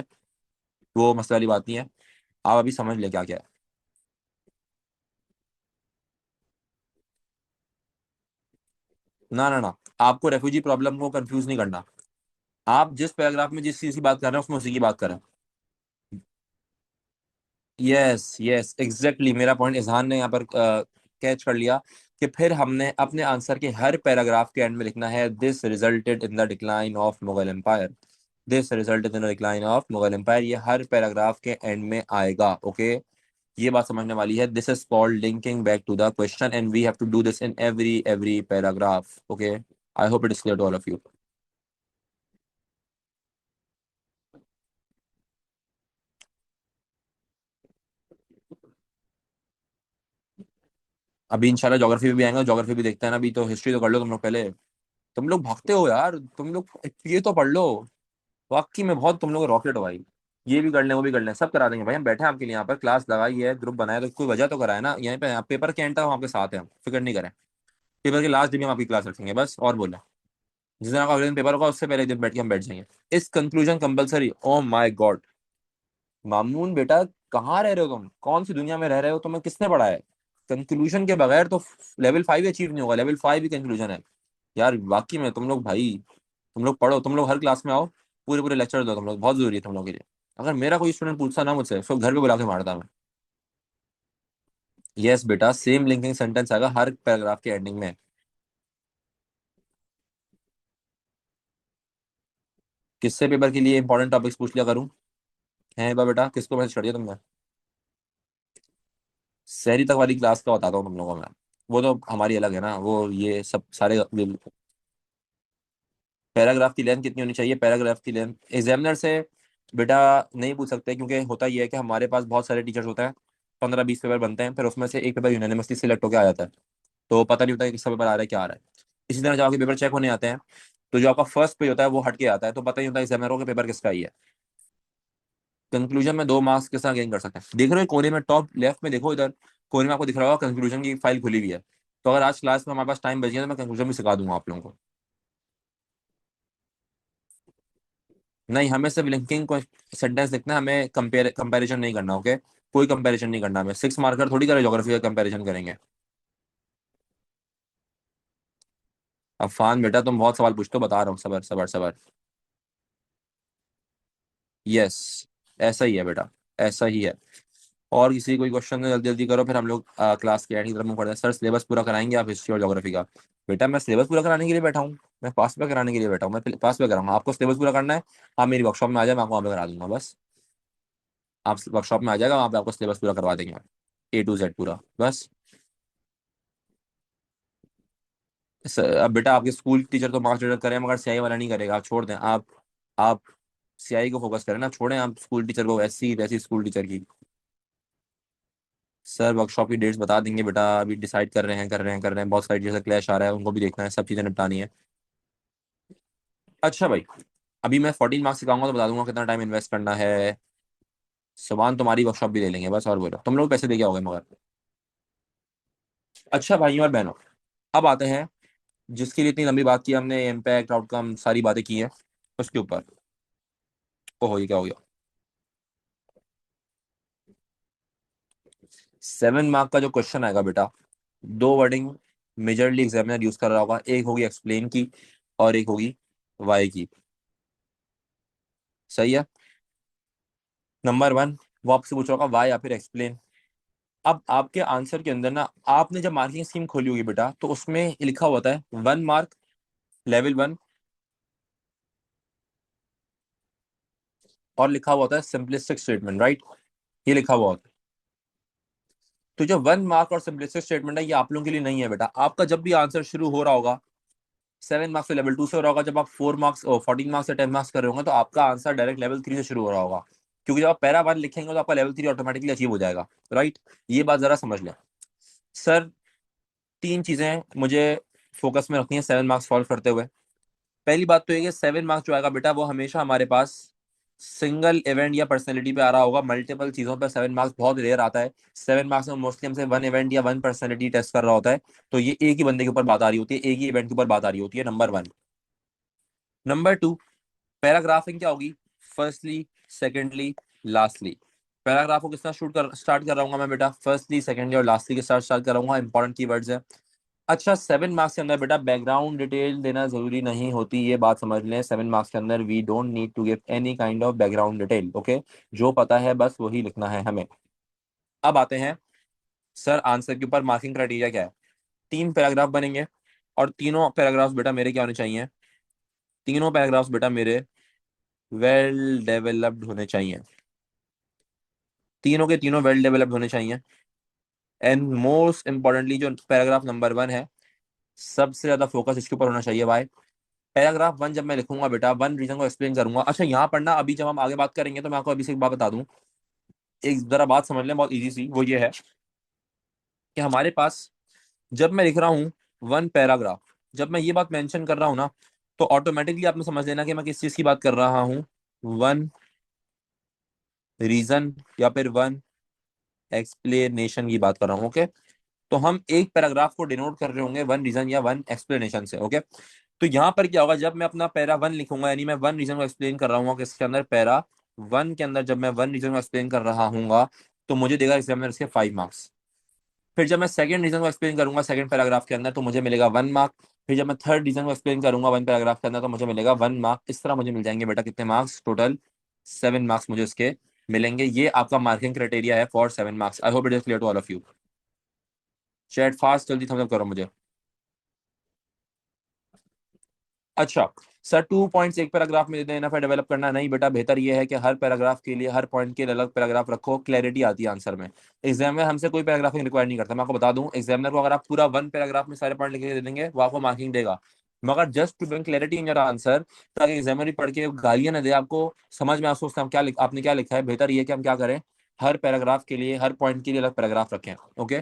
वो मसले वाली बात नहीं है। आप अभी समझ ले क्या क्या है। ना ना ना, आपको रेफ्यूजी प्रॉब्लम को कंफ्यूज नहीं करना। आप जिस पैराग्राफ में जिस चीज की बात कर रहे हैं उसमें उसी की बात करें। यस यस एग्जैक्टली, मेरा पॉइंट इजहान ने यहाँ पर कैच कर लिया कि फिर हमने अपने आंसर के हर पैराग्राफ के एंड में लिखना है, this resulted in the decline of Mughal empire, this resulted in the decline of Mughal empire, ये हर पैराग्राफ के एंड में आएगा, ओके? ये बात समझने वाली है। This is called linking back to the question and we have to do this in every paragraph, okay? I hope it is clear to all of you. अभी इंशाल्लाह ज्योग्राफी भी आएंगे, ज्योग्राफी भी देखते हैं ना। अभी तो हिस्ट्री तो कर लो तुम लोग पहले। तुम लोग भागते हो यार, तुम लोग ये तो पढ़ लो। वाकई में बहुत तुम लोग रॉकेट हो भाई। ये भी कर लें, वो भी कर लें, सब करा देंगे भाई। हम बैठे हैं आपके लिए, यहाँ पर क्लास लगाई है, ग्रुप बनाया, तो कोई वजह तो कराए ना। यहाँ पे आप पेपर के एंड तक हम आपके साथ हैं, हम फिक्र नहीं करें। पेपर के लास्ट दिन हम आपकी क्लास रखेंगे बस, और बोले जिस दिन आपका अगले दिन पेपर होगा उससे पहले दिन बैठ के हम बैठ जाएंगे। इस conclusion compulsory, oh my God. Mamun बेटा, कहाँ रह रहे हो तुम? कौन सी दुनिया में रह रहे हो? तुम्हें किसने पढ़ा है? कंक्लूजन के बगैर तो लेवल 5 अचीव नहीं होगा, लेवल 5 ही कंक्लूजन है। यार वाकई में तुम लोग भाई, तुम लोग पढ़ो, तुम लोग हर क्लास में आओ, पूरे पूरे लेक्चर दो, तुम लोग बहुत जरूरी है तुम लोग के लिए। अगर मेरा कोई स्टूडेंट पूछता ना मुझसे, उसको घर पे बुला के मारता मैं। यस बेटा, सेम लिंकिंग सेंटेंस आएगा हर पैराग्राफ के एंडिंग में। किससे पेपर के लिए इंपॉर्टेंट टॉपिक्स पूछ लिया करूं? है बा बेटा, किसको मैसेज कर दिया तुमने? शहरी तक वाली क्लास का बताता हूँ तुम लोगों में। वो तो हमारी अलग है ना, वो ये सब सारे। पैराग्राफ की लेंथ कितनी होनी चाहिए? पैराग्राफ की लेंथ एग्जामिनर से बेटा नहीं पूछ सकते, क्योंकि होता यह है कि हमारे पास बहुत सारे टीचर्स होते हैं, 15-20 पेपर बनते हैं, फिर उसमें से एक पेपर यूनानिमसली सिलेक्ट होकर आ जाता है। तो पता नहीं होता है किसका पेपर आ रहा है, क्या आ रहा है। इसी तरह जब आपके पेपर चेक होने आते हैं, तो जो आपका फर्स्ट पेज होता है वो हट के आता है, तो पता नहीं होता एग्जामिनरों के पेपर किसका ही है। कंक्लूजन में 2 मार्क्स किस तरह गेन कर सकते हैं? देख रहे हो कोने में टॉप लेफ्ट में, देखो इधर कोने में आपको दिख रहा होगा कंक्लूजन की फाइल खुली हुई है। तो अगर आज क्लास में हमारे पास टाइम बच गया तो मैं कंक्लूजन भी सिखा दूंगा आप लोगों को। नहीं, हमें सिर्फ लिंकिंग को सेंटेंस लिखना है, हमें कंपैरिजन नहीं करना। ओके, कोई कंपैरिजन नहीं करना हमें। 6 मार्कर थोड़ी करें ज्योग्राफी का कंपैरिजन करेंगे। अफान बेटा तुम बहुत सवाल पूछते हो, बता रहा हूँ, सबर सबर सबर। यस, ऐसा ही है बेटा, ऐसा ही है। और किसी कोई क्वेश्चन है जल्दी जल्दी करो, फिर हम लोग क्लास के एंड की तरफ मुंह करते हैं। सर सिलेबस पूरा कराएंगे आप हिस्ट्री और ज्योग्राफी का? बेटा मैं सिलेबस पूरा कराने के लिए बैठा हूँ, मैं पास पे कराने के लिए बैठा हूँ, मैं पास पे कराऊंगा। आपको सिलेबस पूरा करना है, आप मेरी वर्कशॉप में आ जाए, मैं आपको वहाँ पे करा दूंगा बस। आप वर्कशॉप में आ जाएगा, वहाँ पे आपको सिलेबस पूरा करवा देंगे, A to Z पूरा बस। अब बेटा आपके स्कूल टीचर तो मार्क्स डिडक्ट करें, मगर सीआई वाला नहीं करेगा, आप छोड़ दें। आप सीआई को फोकस करें ना, छोड़ें आप स्कूल टीचर को, ऐसी वैसी स्कूल टीचर की। सर वर्कशॉप की डेट्स बता देंगे बेटा, अभी डिसाइड कर रहे हैं, बहुत सारी चीज़ें क्लैश आ रहा है, उनको भी देखना है, सब चीज़ें निपटानी है। अच्छा भाई, अभी मैं 14 मार्क्स सिखाऊंगा तो बता दूंगा कितना टाइम इन्वेस्ट करना है। सामान तुम्हारी वर्कशॉप भी ले लेंगे बस, और बोलो तुम लोग पैसे दे के आओगे मगर। अच्छा भाइयों और बहनों, अब आते हैं जिसके लिए इतनी लंबी बात की हमने, इम्पैक्ट आउटकम सारी बातें की हैं, उसके ऊपर। ओहो, ये क्या हो गया? 7 मार्क का जो क्वेश्चन आएगा बेटा, दो वर्डिंग मेजरली एग्जामिनर यूज कर रहा होगा, एक होगी एक्सप्लेन की और एक होगी वाई की। सही है। नंबर 1, वो आपसे पूछ रहा होगा वाई या फिर एक्सप्लेन। अब आपके आंसर के अंदर ना, आपने जब मार्किंग स्कीम खोली होगी बेटा, तो उसमें लिखा हुआ है 1 मार्क लेवल 1, और लिखा हुआ है सिंपलिस्टिक स्टेटमेंट, राइट? ये लिखा हुआ होता है। तो जो 1 मार्क और सिंपलिस्टिक स्टेटमेंट है, ये आप लोगों के लिए नहीं है बेटा। आपका जब भी आंसर शुरू हो रहा होगा 7 मार्क्स से लेवल 2 से हो रहा होगा, जब आप 4 मार्क्स 14 मार्क्स से 10 मार्क्स कर रहे होंगे, तो आपका आंसर डायरेक्ट लेवल 3 से शुरू हो रहा होगा। क्योंकि जब आप पैरा 1 लिखेंगे तो आपका लेवल 3 ऑटोमेटिकली अचीव हो जाएगा, राइट? ये बात जरा समझ लें। सर 3 चीजें मुझे फोकस में रखनी है 7 मार्क्स सॉल्व करते हुए। पहली बात तो ये कि 7 मार्क्स जो आएगा बेटा, वो हमेशा हमारे पास सिंगल इवेंट या पर्सनैलिटी पे आ रहा होगा। मल्टीपल चीजों पे 7 मार्क्स बहुत रेयर आता है। 7 मार्क्स में मोस्टली हमसे 1 इवेंट या 1 पर्सनैलिटी टेस्ट कर रहा होता है। तो ये एक ही बंदे के ऊपर बात आ रही होती है, एक ही इवेंट के ऊपर बात आ रही होती है। नंबर 1। नंबर 2, पैराग्राफिंग क्या होगी? Firstly, secondly, lastly. पैराग्राफ को कितना स्टार्ट कर रहा हूँ मैं बेटा? फर्स्टली, सेकेंडली और लास्टली के साथ स्टार्ट करूंगा। इंपॉर्टेंट कीवर्ड्स है। अच्छा, 7 मार्क्स के अंदर बेटा बैकग्राउंड डिटेल देना जरूरी नहीं होती, ये बात समझ लें। 7 मार्क्स के अंदर we don't need to give any kind of background detail, okay? जो पता है बस वही लिखना है हमें। अब आते हैं सर आंसर के ऊपर, मार्किंग क्राइटेरिया क्या है? 3 पैराग्राफ बनेंगे, और तीनों पैराग्राफ्स बेटा मेरे क्या होने चाहिए? तीनों पैराग्राफ्स बेटा मेरे वेल डेवलप्ड होने चाहिए। तीनों के तीनों वेल डेवलप्ड होने चाहिए। एंड मोस्ट इंपॉर्टेंटली जो पैराग्राफ नंबर 1 है, सबसे ज्यादा फोकस इसके ऊपर होना चाहिए। वाई? पैराग्राफ 1 जब मैं लिखूंगा बेटा, 1 रीजन को एक्सप्लेन करूंगा। अच्छा यहाँ पढ़ना, अभी जब हम आगे बात करेंगे तो मैं आपको अभी से एक बात बता दूं, एक जरा बात समझ लें, बहुत इजी सी। वो ये है कि हमारे पास, जब मैं लिख रहा हूँ 1 पैराग्राफ, जब मैं ये बात मेंशन कर रहा हूँ ना, तो ऑटोमेटिकली आपने समझ लेना कि मैं किस चीज की बात कर रहा हूँ। 1 रीजन या फिर 1 एक्सप्लेनेशन की बात कर रहा हूँ, ओके? तो हम एक पैराग्राफ को डिनोट कर रहे होंगे 1 रीजन या 1 एक्सप्लेनेशन से, ओके? तो यहाँ पर क्या होगा, जब मैं अपना पैरा 1 लिखूंगा, यानी मैं 1 रीजन को एक्सप्लेन कर रहा हूँ किसके अंदर, पैरा 1 के अंदर, जब मैं 1 रीजन को एक्सप्लेन कर रहा हूँ, तो मुझे देगा एग्जामिनर इसके 5 मार्क्स। फिर जब मैं सेकंड रीजन को एक्सप्लेन करूंगा सेकंड पैराग्राफ के अंदर, तो मुझे मिलेगा 1 मार्क। फिर जब मैं थर्ड रीजन को एक्सप्लेन करूंगा 1 पैराग्राफ के अंदर, तो मुझे मिलेगा 1 मार्क। इस तरह मुझे मिल जाएंगे बेटा कितने मार्क्स? टोटल 7 मार्क्स मुझे इसके मिलेंगे। ये आपका मार्किंग क्राइटेरिया है for 7 marks. I hope it is clear to all of you. Chat fast जल्दी थम्स अप करो मुझे। अच्छा सर, 2 पॉइंट्स एक पैराग्राफ में दे देना फिर डेवलप करना? नहीं बेटा, बेहतर ये है कि हर पैराग्राफ के लिए, हर पॉइंट के लिए अलग पैराग्राफ रखो, क्लैरिटी आती है आंसर में। एग्जामिनर हमसे कोई पैराग्राफिंग रिक्वायर नहीं करता। मैं आपको बता दूं, एग्जामिनर को अगर आप पूरा 1 पैराग्राफ में सारे पॉइंट लिख के दे देंगे, वो आपको मार्किंग देगा। मगर just to bring clarity in your answer, ताकि एग्जामिनर भी पढ़ के गालियां ना दे आपको, समझ में आ सोचते हम आपने क्या लिखा है, बेहतर ये है कि हम क्या करें, हर पैराग्राफ के लिए, हर पॉइंट के लिए अलग पैराग्राफ रखें, ओके?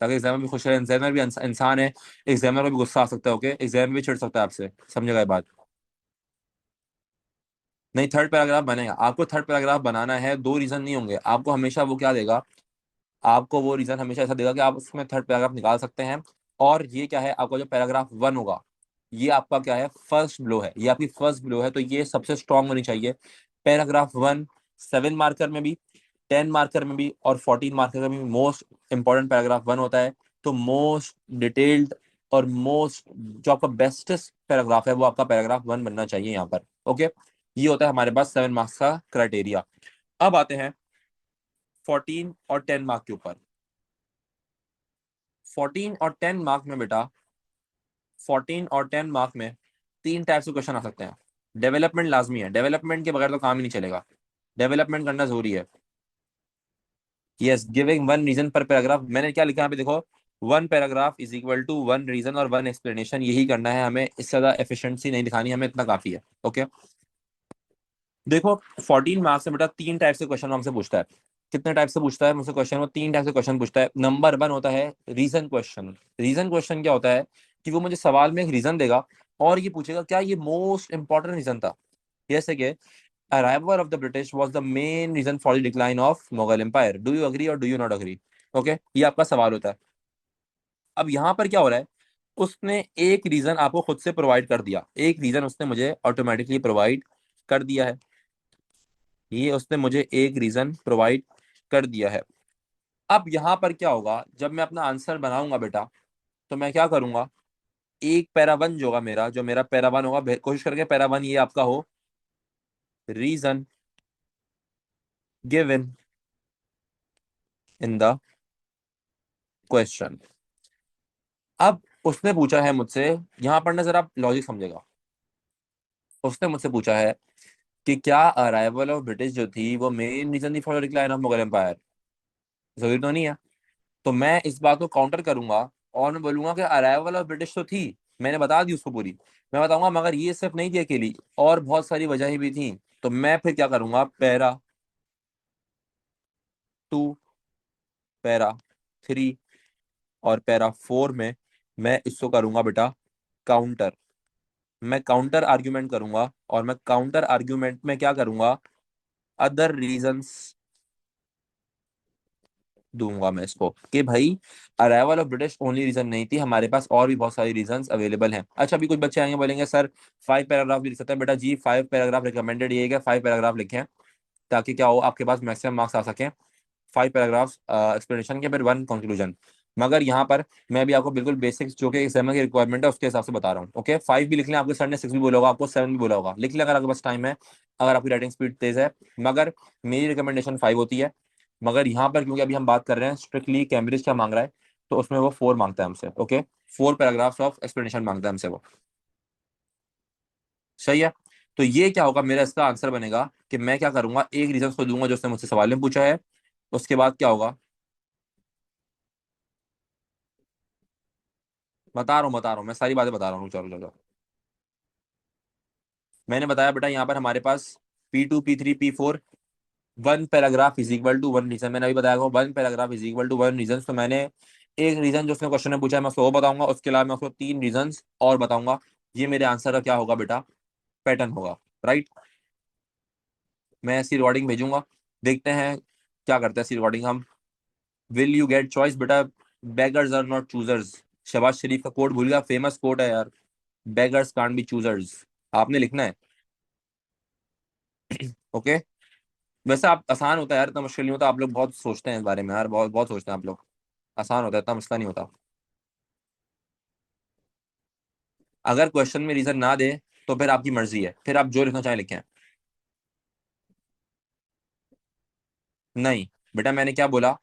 ताकि एग्जामिनर भी खुश रहे। एग्जामिनर भी इंसान है, एग्जामिनर को भी गुस्सा आ सकता है, ओके? एग्जामिनर भी चिढ़ सकता है आपसे, समझेगा ये बात? नहीं, थर्ड पैराग्राफ बनेगा। आपको थर्ड पैराग्राफ बनाना है, 2 रीजन नहीं होंगे। आपको हमेशा वो क्या देगा, आपको वो रीजन हमेशा ऐसा देगा कि आप उसमें थर्ड पैराग्राफ निकाल सकते हैं। और ये क्या है, आपका जो पैराग्राफ 1 होगा, ये आपका क्या है, फर्स्ट ब्लो है, ये आपकी फर्स्ट ब्लो है, तो ये सबसे स्ट्रांग होनी चाहिए। पैराग्राफ 1 7 मार्कर में भी, 10 मार्कर में भी और 14 मार्कर में भी मोस्ट इंपॉर्टेंट पैराग्राफ 1 होता है। तो मोस्ट डिटेल्ड और मोस्ट जो आपका बेस्टेस्ट पैराग्राफ है वो आपका पैराग्राफ 1 बनना चाहिए यहाँ पर। ओके, ये होता है हमारे पास 7 मार्क्स का क्राइटेरिया। अब आते हैं 14 और 10 मार्क के ऊपर। 14 और 10 मार्क में बेटा, 14 और 10 मार्क में तीन टाइप से क्वेश्चन आ सकते हैं। डेवलपमेंट लाजमी है, डेवलपमेंट के बगैर तो काम ही नहीं चलेगा, डेवलपमेंट करना जरूरी है। Yes, giving one reason per paragraph, मैंने क्या लिखा यहाँ पे देखो, one paragraph is equal to one reason और वन एक्सप्लेनेशन, यही करना है हमें, इससे ज्यादा एफिशिएंसी नहीं दिखानी, हमें इतना काफी है। ओके, देखो 14 मार्क्स से बेटा तीन टाइप से क्वेश्चन हमसे पूछता है। कितने टाइप से पूछता है मुझसे क्वेश्चन? वो तीन टाइप से क्वेश्चन पूछता है। नंबर 1 होता है रीजन क्वेश्चन। रीजन क्वेश्चन क्या होता है कि वो मुझे सवाल में एक रीजन देगा और ये पूछेगा क्या ये मोस्ट इंपॉर्टेंट रीजन था। जैसे कि arrival of the British was the main reason for the decline of Mughal Empire. Do you agree or do you not agree? Okay, ये आपका सवाल होता है। अब यहाँ पर क्या हो रहा है, उसने एक रीजन आपको खुद से प्रोवाइड कर दिया, एक रीजन उसने मुझे ऑटोमेटिकली प्रोवाइड कर दिया है, ये उसने मुझे एक रीजन प्रोवाइड कर दिया है। अब यहाँ पर क्या होगा, जब मैं अपना आंसर बनाऊंगा बेटा, तो मैं क्या करूंगा, एक पैरा वन जो होगा मेरा, जो मेरा पैरा वन होगा, कोशिश करके पैरा वन ये आपका हो, reason given in the question. अब उसने पूछा है मुझसे, यहाँ पर ना जरा लॉजिक समझेगा, उसने मुझसे पूछा है कि क्या अराइवल ऑफ ब्रिटिश जो थी वो मेन रीजन थी for decline of Mughal empire? जरूरी तो नहीं है। तो मैं इस बात को काउंटर करूंगा और मैं बोलूंगा कि अराइवल ऑफ ब्रिटिश तो थी, मैंने बता दी उसको पूरी, मैं बताऊंगा मगर ये सिर्फ नहीं थी अकेली, और बहुत सारी वजह भी थी। तो मैं फिर क्या करूंगा, पैरा 2, पैरा 3 और पैरा 4 में मैं इसको करूंगा बेटा काउंटर। मैं काउंटर आर्ग्यूमेंट करूंगा और मैं काउंटर आर्ग्यूमेंट में क्या करूंगा, अदर रीजंस दूंगा मैं इसको कि भाई arrival of British only reason नहीं थी, हमारे पास और भी बहुत सारी रीजंस अवेलेबल हैं। अच्छा, अभी कुछ बच्चे आएंगे बोलेंगे सर 5 पैराग्राफ भी लिख सकते हैं। बेटा जी 5 पैराग्राफ रिकमेंडेड ये है कि 5 पैराग्राफ लिखें, ताकि क्या हो, आपके पास मैक्सिमम मार्क्स आ सके। 5 पैराग्राफ एक्सप्लेनेशन के, फिर 1 कंक्लूजन। मगर यहाँ पर मैं भी आपको बिल्कुल बेसिक्स जो कि एग्जाम की रिक्वायरमेंट है उसके हिसाब से बता रहा हूँ। ओके, 5 भी लिख लें, आपके सर ने 6 भी बोला होगा, आपको 7 भी बोला होगा, लिख लें अगर आपके पास टाइम है, अगर आपकी राइटिंग स्पीड तेज है। मगर मेरी रिकमेंडेशन 5 होती है। मगर यहाँ पर क्योंकि अभी हम बात कर रहे हैं स्ट्रिक्टली कैम्ब्रिज क्या मांग रहा है, तो उसमें वो 4 मांगता है हमसे। ओके, 4 पैराग्राफ्स ऑफ एक्सप्लेनेशन मांगता है हमसे वो। सही है। तो ये क्या होगा, मेरा इसका आंसर बनेगा कि मैं क्या करूंगा, एक रीजन को दूंगा जो उसने मुझसे सवाल में पूछा है। उसके बाद क्या होगा, बता रहा हूँ मैं सारी बातें बता रहा हूँ, चलो चलो। मैंने बताया बेटा यहाँ पर हमारे पास P2 P3 P4, 1 paragraph is equal to 1 reason. मैंने अभी बताया 1 paragraph is equal to 1 reason. तो मैंने एक रीजन जो उसने क्वेश्चन में पूछा है मैं उसको वो बताऊंगा, उसके अलावा मैं उसको 3 रीजन और बताऊंगा। ये मेरे आंसर का क्या होगा बेटा, पैटर्न होगा। राइट, मैं ऐसी रिकॉर्डिंग भेजूंगा, देखते हैं क्या करते हैं ऐसी रिकॉर्डिंग हम। विल यू गेट चॉइस बेटा, beggars are not choosers. Shahbaz Sharif का कोट भूल गया, फेमस कोट है यार, बेगर्स कांट बी चूजर्स। आपने लिखना है। ओके, वैसे आप, आसान होता है यार, इतना मुश्किल नहीं होता। आप लोग बहुत सोचते हैं इस बारे में यार, बहुत बहुत सोचते हैं आप लोग। आसान होता है, इतना मसला नहीं होता। अगर क्वेश्चन में रीजन ना दे तो फिर आपकी मर्जी है, फिर आप जो लिखना चाहें लिखें। नहीं बेटा, मैंने क्या बोला,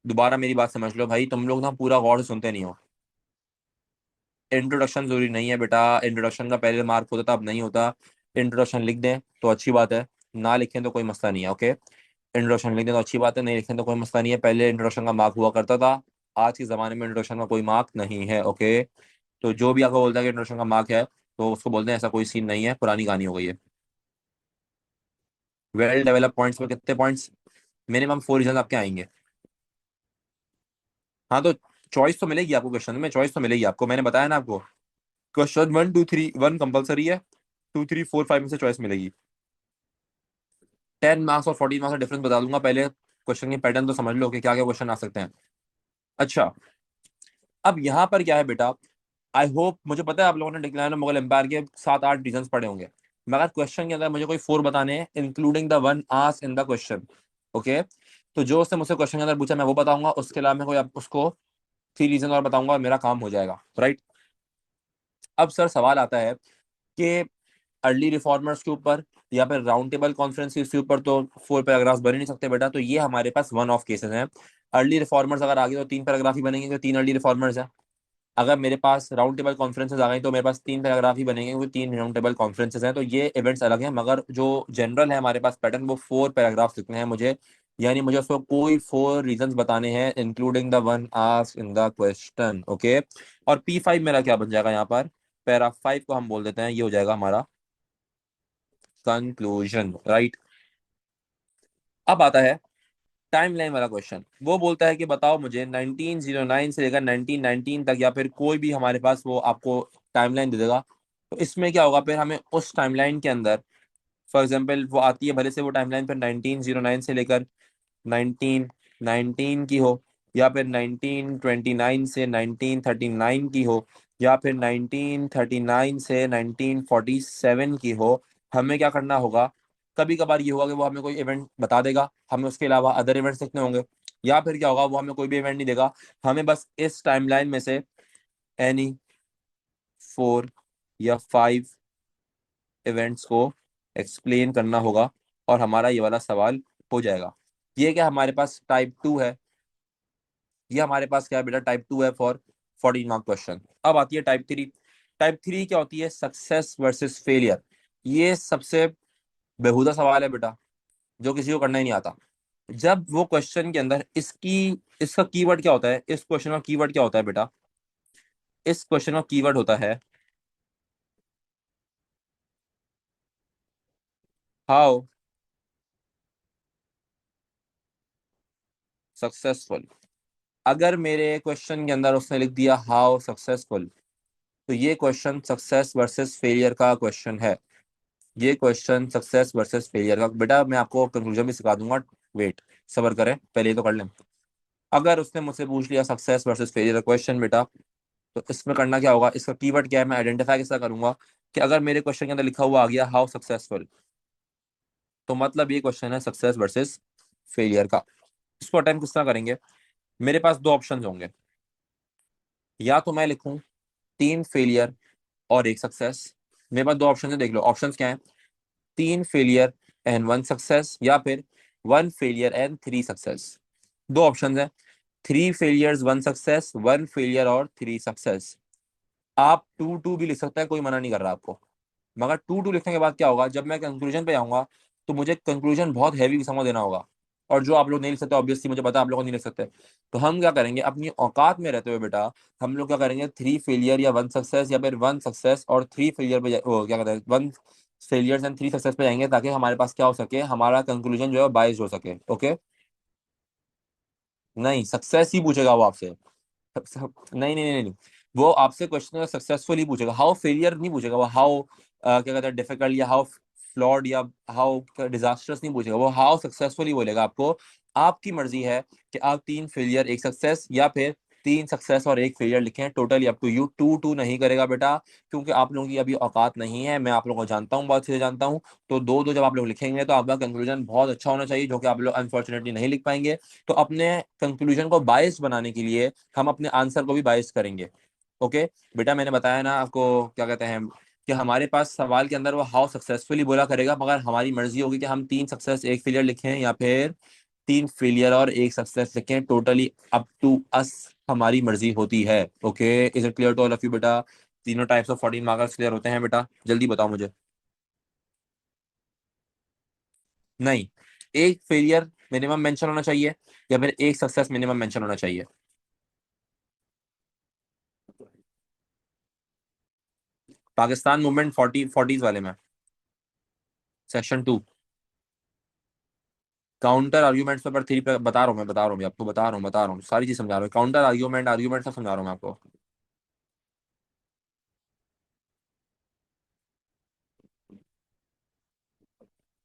दोबारा मेरी बात समझ लो भाई, तुम लोग ना पूरा गौर से सुनते नहीं हो। इंट्रोडक्शन जरूरी नहीं है बेटा, इंट्रोडक्शन का पहले मार्क होता था, अब नहीं होता। इंट्रोडक्शन लिख दें तो अच्छी बात है, ना लिखें तो कोई मसला नहीं है। ओके, इंट्रोडक्शन लिख दें तो अच्छी बात है, नहीं लिखें तो कोई मसला नहीं है। पहले इंट्रोडक्शन का मार्क हुआ करता था, आज के जमाने में इंट्रोडक्शन का कोई मार्क नहीं है। ओके, तो जो भी आपको बोलता है कि इंट्रोडक्शन का मार्क है, तो उसको बोलते हैं ऐसा कोई सीन नहीं है, पुरानी कहानी हो गई है। वेल डेवलप पॉइंट्स में कितने पॉइंट्स, मिनिमम 4 रीजन आपके आएंगे। हाँ, तो चॉइस तो मिलेगी आपको, क्वेश्चन में चॉइस तो मिलेगी आपको, मैंने बताया ना आपको। क्वेश्चन 1 2 3 1 कंपलसरी है, 2 3 4 5 में से चॉइस मिलेगी। 10 मार्क्स और 14 मार्क्स का डिफरेंस बता दूंगा पहले। क्वेश्चन के पैटर्न तो समझ लो कि क्या क्या क्वेश्चन आ सकते हैं। अच्छा, अब यहाँ पर क्या है बेटा, आई होप, मुझे पता है आप लोगों ने डिक्लाइन ऑफ मुगल एम्पायर के 7-8 रीजंस पढ़े होंगे, मगर क्वेश्चन के अंदर मुझे कोई 4 बताने हैं, including the one asked in the question. Okay, तो जो उसने मुझसे क्वेश्चन के अंदर पूछा मैं वो बताऊंगा, उसके अलावा मैं कोई उसको 3 रीजन और बताऊंगा और मेरा काम हो जाएगा, राइट। अब सर सवाल आता है कि अर्ली रिफॉर्मर्स के ऊपर या फिर राउंड टेबल कॉन्फ्रेंस के ऊपर तो 4 पैराग्राफ्स बन ही नहीं सकते बेटा, तो ये हमारे पास वन ऑफ केसेस हैं। अर्ली रिफॉर्मर्स अगर आ गए तो 3 पैराग्राफ ही बनेंगे, तो 3 अर्ली रिफॉर्मर्स हैं। अगर मेरे पास राउंड टेबल कॉन्फ्रेंसेस आ गई तो मेरे पास 3 पैराग्राफ ही बनेंगे, क्योंकि 3 राउंड टेबल कॉन्फ्रेंसेस हैं, तो ये इवेंट्स अलग हैं। मगर जो जनरल है हमारे पास पैटर्न, वो 4 पैराग्राफ्स लिखने हैं मुझे, यानी मुझे उसको कोई 4 रीजंस बताने हैं including the one asked in the question. Okay, और P5 मेरा क्या बन जाएगा यहाँ पर, पैरा 5 को हम बोल देते हैं, ये हो जाएगा हमारा कंक्लूजन, राइट। अब आता है टाइमलाइन वाला क्वेश्चन। वो बोलता है कि बताओ मुझे 1909 से लेकर 1919 तक, या फिर कोई भी हमारे पास वो आपको टाइमलाइन दे देगा, तो इसमें क्या होगा, फिर हमें उस टाइमलाइन के अंदर, फॉर एग्जांपल वो आती है भले से वो टाइमलाइन फिर 1909 से लेकर 1919 की हो, या फिर 1929 से 1939 की हो, या फिर 1939 से 1947 की हो, हमें क्या करना होगा, कभी कभार ये होगा कि वो हमें कोई इवेंट बता देगा, हमें उसके अलावा अदर इवेंट्स लिखने होंगे, या फिर क्या होगा वो हमें कोई भी इवेंट नहीं देगा, हमें बस इस टाइमलाइन में से एनी 4 या 5 इवेंट्स को एक्सप्लेन करना होगा, और हमारा ये वाला सवाल हो जाएगा। ये क्या हमारे पास टाइप 2 है, ये हमारे पास क्या है बेटा, टाइप 2 है फॉर 14 मार्क क्वेश्चन। अब आती है टाइप 3। टाइप 3 क्या होती है, सक्सेस वर्सेस फेलियर। ये सबसे बेहुदा सवाल है बेटा, जो किसी को करना ही नहीं आता। जब वो क्वेश्चन के अंदर इसका कीवर्ड क्या होता है, इस क्वेश्चन का कीवर्ड क्या होता है बेटा, इस क्वेश्चन का कीवर्ड होता है हाउ सक्सेसफुल। अगर मेरे क्वेश्चन के अंदर उसने लिख दिया हाउ सक्सेसफुल, तो ये क्वेश्चन सक्सेस वर्सेस फेलियर का क्वेश्चन है। ये क्वेश्चन सक्सेस वर्सेस फेलियर का, बेटा मैं आपको कंक्लूजन भी सिखा दूंगा, वेट, सबर करें, पहले ये तो कर लें। अगर उसने मुझसे पूछ लिया सक्सेस वर्सेस फेलियर का क्वेश्चन बेटा, तो इसमें करना क्या होगा, इसका कीवर्ड क्या है, मैं आइडेंटिफाई कैसा करूंगा, कि अगर मेरे क्वेश्चन के अंदर लिखा हुआ आ गया हाउ सक्सेसफुल, तो मतलब ये क्वेश्चन है सक्सेस वर्सेस फेलियर का। इसको अटेम्प्ट किस तरह करेंगे, मेरे पास 2 ऑप्शन होंगे, या तो मैं लिखूं 3 फेलियर और 1 सक्सेस। मेरे पास 2 ऑप्शन है, देख लो ऑप्शन क्या है, 3 फेलियर एंड 1 सक्सेस, या फिर 1 फेलियर एंड 3 सक्सेस। 2 ऑप्शन है, 3 फेलियर्स 1 सक्सेस, 1 फेलियर और 3 सक्सेस। आप 2-2 भी लिख सकते हैं, कोई मना नहीं कर रहा आपको। मगर 2-2 लिखने के बाद क्या होगा, जब मैं कंक्लूजन पे आऊंगा तो मुझे कंक्लूजन बहुत हैवी किस्म का देना होगा, और जो आप लोग नहीं लिख सकते, ऑब्वियसली मुझे पता है आप लोग नहीं लिख सकते। तो हम क्या करेंगे, अपनी औकात में रहते हुए बेटा, हम लोग क्या करेंगे, 3 फेलियर या 1 सक्सेस, या फिर 1 सक्सेस और 3 फेलियर पे क्या कहते हैं, 1 फेलियर्स एंड 3 सक्सेस पे जाएंगे, ताकि हमारे पास क्या हो सके, हमारा कंक्लूजन जो है बाइज हो सके। ओके, नहीं सक्सेस ही पूछेगा वो आपसे। नहीं नहीं नहीं नहीं, वो आपसे क्वेश्चन सक्सेसफुली पूछेगा, हाउ फेलियर नहीं पूछेगा, वो हाउ क्या कहते हैं डिफिकल्ट, या हाउ फ्लॉड, या हाउ डिजास्टर्स नहीं पूछेगा, वो हाउ सक्सेसफुली बोलेगा आपको। आपकी मर्जी है कि आप 3 फेलियर 1 सक्सेस, या फिर 3 सक्सेस और 1 फेलियर लिखें, टोटली अप टू यू। 2-2 नहीं करेगा बेटा, क्योंकि आप लोगों की अभी औकात नहीं है, मैं आप लोगों को जानता हूँ, बहुत अच्छे से जानता हूँ। तो 2-2 जब आप लोग लिखेंगे तो आपका कंक्लूजन बहुत अच्छा होना चाहिए, जो कि आप लोग अनफॉर्चुनेटली नहीं लिख पाएंगे। तो अपने कंक्लूजन को बायस बनाने के लिए हम अपने आंसर को भी बायस करेंगे। ओके बेटा, मैंने बताया ना आपको, क्या कहते हैं, कि हमारे पास सवाल के अंदर वो हाउ सक्सेसफुली बोला करेगा, मगर हमारी मर्जी होगी कि हम 3 सक्सेस 1 फेलियर लिखें, या फिर 3 फेलियर और 1 सक्सेस लिखें, टोटली अप टू अस, हमारी मर्जी होती है। Okay, is it clear to all of you बेटा, तीनों टाइप्स ऑफ 14 मार्क्स क्लियर होते हैं बेटा, जल्दी बताओ मुझे। नहीं, 1 फेलियर मिनिमम मेंशन होना चाहिए, या फिर 1 सक्सेस मिनिमम मेंशन होना चाहिए। पाकिस्तान मूवमेंट 40s वाले में, सेक्शन 2, काउंटर आर्ग्यूमेंट्स पेपर 3 पे बता रहा हूँ, मैं बता रहा हूँ, मैं आपको बता रहा हूँ सारी चीज समझा रहा हूँ, काउंटर आर्ग्यूमेंट आर्ग्यूमेंट सब समझा रहा हूँ मैं आपको।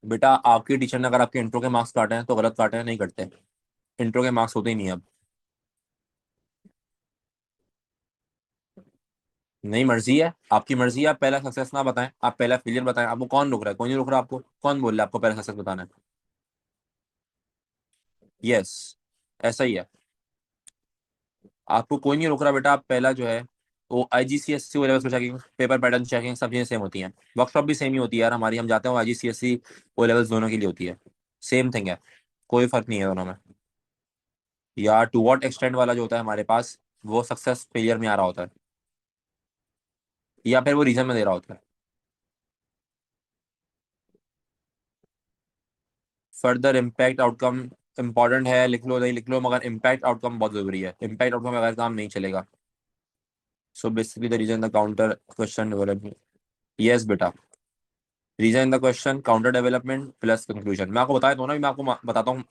बेटा आपके टीचर ने अगर आपके इंट्रो के मार्क्स काटे हैं तो गलत काटे हैं, नहीं कटते। इंट्रो के मार्क्स होते ही नहीं है अब। नहीं, मर्जी है आपकी, मर्जी है। आप पहला सक्सेस ना बताएं, आप पहला फेलियर बताएं। आपको कौन रोक रहा है? कोई नहीं रोक रहा आपको। कौन बोल रहा है आपको पहला सक्सेस बताना है? यस, ऐसा ही है। आपको कोई नहीं रोक रहा बेटा। आप पहला जो है वो IGCSE O levels checking, paper pattern checking, सब चीजें सेम होती हैं। वर्कशॉप भी सेम ही होती है यार हमारी। हम जाते हैं IGCSE ओ लेवल्स दोनों के लिए होती है। सेम थिंग है, कोई फर्क नहीं है दोनों में। या टू वॉट एक्सटेंड वाला जो होता है हमारे पास, वो सक्सेस फेलियर में आ रहा होता है, या फिर वो रीजन में दे रहा होता है। फर्दर इम्पैक्ट आउटकम इंपॉर्टेंट है, लिख लो नहीं लिख लो, मगर इम्पैक्ट आउटकम बहुत जरूरी है। इम्पैक्ट आउटकम अगर काम नहीं चलेगा। So basically the reason the counter question development. Yes बेटा, reason in the question, counter development plus conclusion. मैं आपको बताया तो ना, मैं आपको बताता हूँ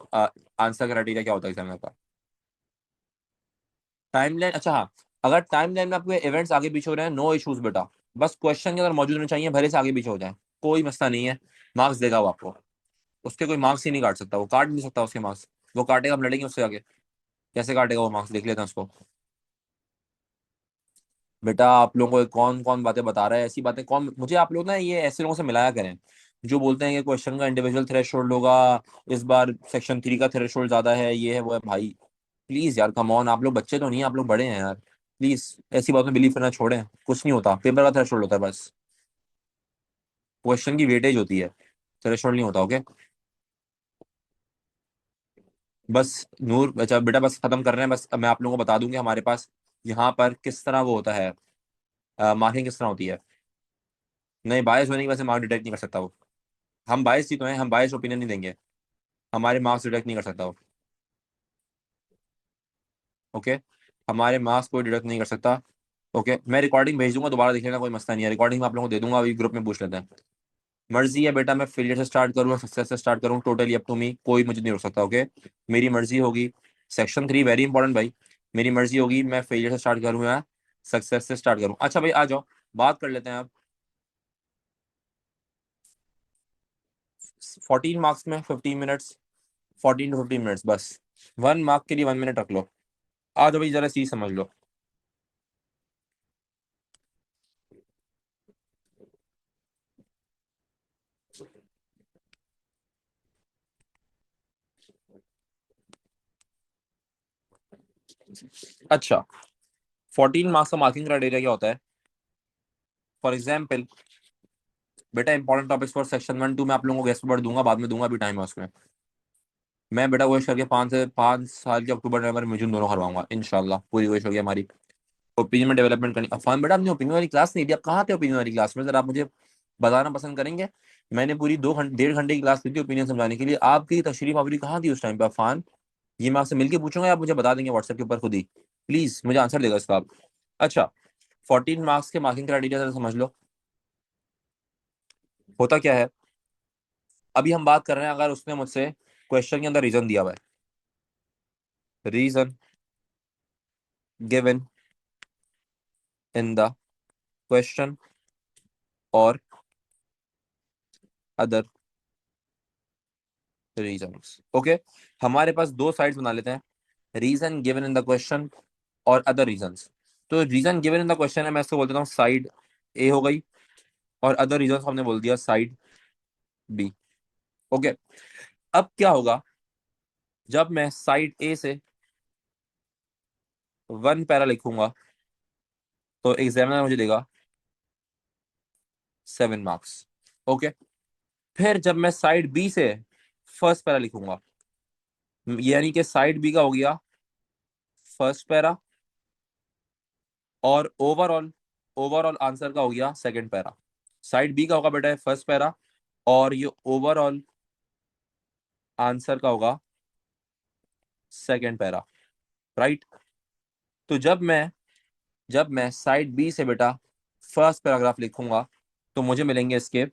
आंसर क्राइटेरिया क्या होता है एग्जामिनर का। टाइमलाइन, अच्छा हाँ, अगर टाइमलाइन में आपके इवेंट्स आगे पीछे हो रहे हैं, नो इश्यूज बेटा। बस क्वेश्चन के अंदर मौजूद होने चाहिए, भले से आगे पीछे हो जाए, कोई मसला नहीं है। मार्क्स देगा वो आपको। उसके कोई मार्क्स ही नहीं काट सकता, वो काट नहीं सकता उसके मार्क्स। वो काटेगा, हम लड़ेंगे उससे आगे। कैसे काटेगा वो मार्क्स, देख लेते हैं उसको। बेटा आप लोगों को कौन कौन बातें बता रहा है, ऐसी बातें कौन, मुझे आप लोग ना ये ऐसे लोगों से मिलाया करें जो बोलते हैं कि क्वेश्चन का इंडिविजुअल थ्रेशोल्ड होगा, इस बार सेक्शन 3 का थ्रेशोल्ड ज्यादा है, ये है वो है। भाई प्लीज यार, कम ऑन, आप लोग बच्चे तो नहीं है, आप लोग बड़े हैं यार। प्लीज ऐसी बात में बिलीव करना छोड़ें। कुछ नहीं होता, पेपर का थ्रेशोल्ड होता है बस। क्वेश्चन की वेटेज होती है, थ्रेशोल्ड नहीं होता। ओके, बस नूर, अच्छा बेटा बस खत्म कर रहे हैं। बस अब मैं आप लोगों को बता दूंगी हमारे पास यहाँ पर किस तरह वो होता है, मार्किंग किस तरह होती है। नहीं, बायस होने की वजह से मार्क डिटेक्ट नहीं कर सकता वो। हम बायस ही तो हैं, हम बायस ओपिनियन नहीं देंगे। हमारे मार्क्स डिडक्ट नहीं कर सकता वो। ओके, हमारे मार्क्स कोई डिडक्ट नहीं कर सकता। ओके, मैं रिकॉर्डिंग भेज दूंगा, दोबारा देख लेना, कोई मसला नहीं है। रिकॉर्डिंग मैं आप लोगों को दे दूंगा, अभी ग्रुप में पूछ लेते हैं। मर्जी है बेटा, मैं फेलियर से स्टार्ट करूँ सक्सेस से स्टार्ट करूँ, टोटली अप टू मी, कोई मुझे नहीं रोक सकता। ओके, मेरी मर्जी होगी। सेक्शन 3 वेरी इंपॉर्टेंट भाई। मेरी मर्जी होगी, मैं फेलियर से स्टार्ट करूँ या सक्सेस से स्टार्ट करूँ। अच्छा भाई आ जाओ, बात कर लेते हैं अब। 14 मार्क्स में 15 मिनट्स, 14 to 15 मिनट्स बस। 1 मार्क के लिए 1 मिनट रख लो। आ जाओ भाई, जरा चीज समझ लो। अच्छा, 14 मार्क्स का मार्किंग क्राइटेरिया क्या होता है? फॉर एग्जाम्पल बेटा, इंपॉर्टेंट टॉपिक्स फॉर सेक्शन 1 2 मैं आप लोगों को गेस्ट पेपर दूंगा, बाद में दूंगा, अभी टाइम है उसमें। मैं बेटा कोशिश करके 5 साल के अक्टूबर नवंबर में जून दोनों करवाऊंगा इंशाल्लाह, पूरी कोशिश होगी हमारी। ओपिनियन में डेवलपमेंट करनी। अफान बेटा, आपने ओपिनियन वाली क्लास नहीं दी, आप कहाँ थे ओपिनियन वाली क्लास में? जरा आप मुझे बताना पसंद करेंगे। मैंने पूरी 1.5 घंटे की क्लास ली थी ओपिनियन समझाने के लिए, आपकी तशरीफ आवरी कहाँ थी उस टाइम पे अफान? ये मैं आपसे मिलके पूछूंगा, आप मुझे बता देंगे व्हाट्सएप के ऊपर खुद ही? प्लीज मुझे आंसर देगा इसका आप। अच्छा, 14 मार्क्स के मार्किंग क्राइटेरिया जरा समझ लो। होता क्या है, अभी हम बात कर रहे हैं, अगर उसने मुझसे क्वेश्चन के अंदर रीजन दिया हुआ है, reason given in the question और अदर रीजंस। ओके, हमारे पास दो साइड्स बना लेते हैं, reason given in the question और अदर रीजंस। तो reason given in the question है, मैं इसको बोल देता हूँ साइड ए हो गई, और अदर रीजंस हमने बोल दिया साइड बी। ओके, अब क्या होगा, जब मैं साइड ए से 1 पैरा लिखूंगा तो एग्जामिनर मुझे देगा 7 मार्क्स। ओके, फिर जब मैं साइड बी से फर्स्ट पैरा लिखूंगा, यानी कि साइड बी का हो गया फर्स्ट पैरा, और ओवरऑल ओवरऑल आंसर का हो गया सेकंड पैरा। साइड बी का होगा बेटा फर्स्ट पैरा, और ये ओवरऑल आंसर का होगा सेकंड पैरा, राइट? तो जब मैं साइड बी से बेटा फर्स्ट पैराग्राफ लिखूंगा तो मुझे मिलेंगे इसके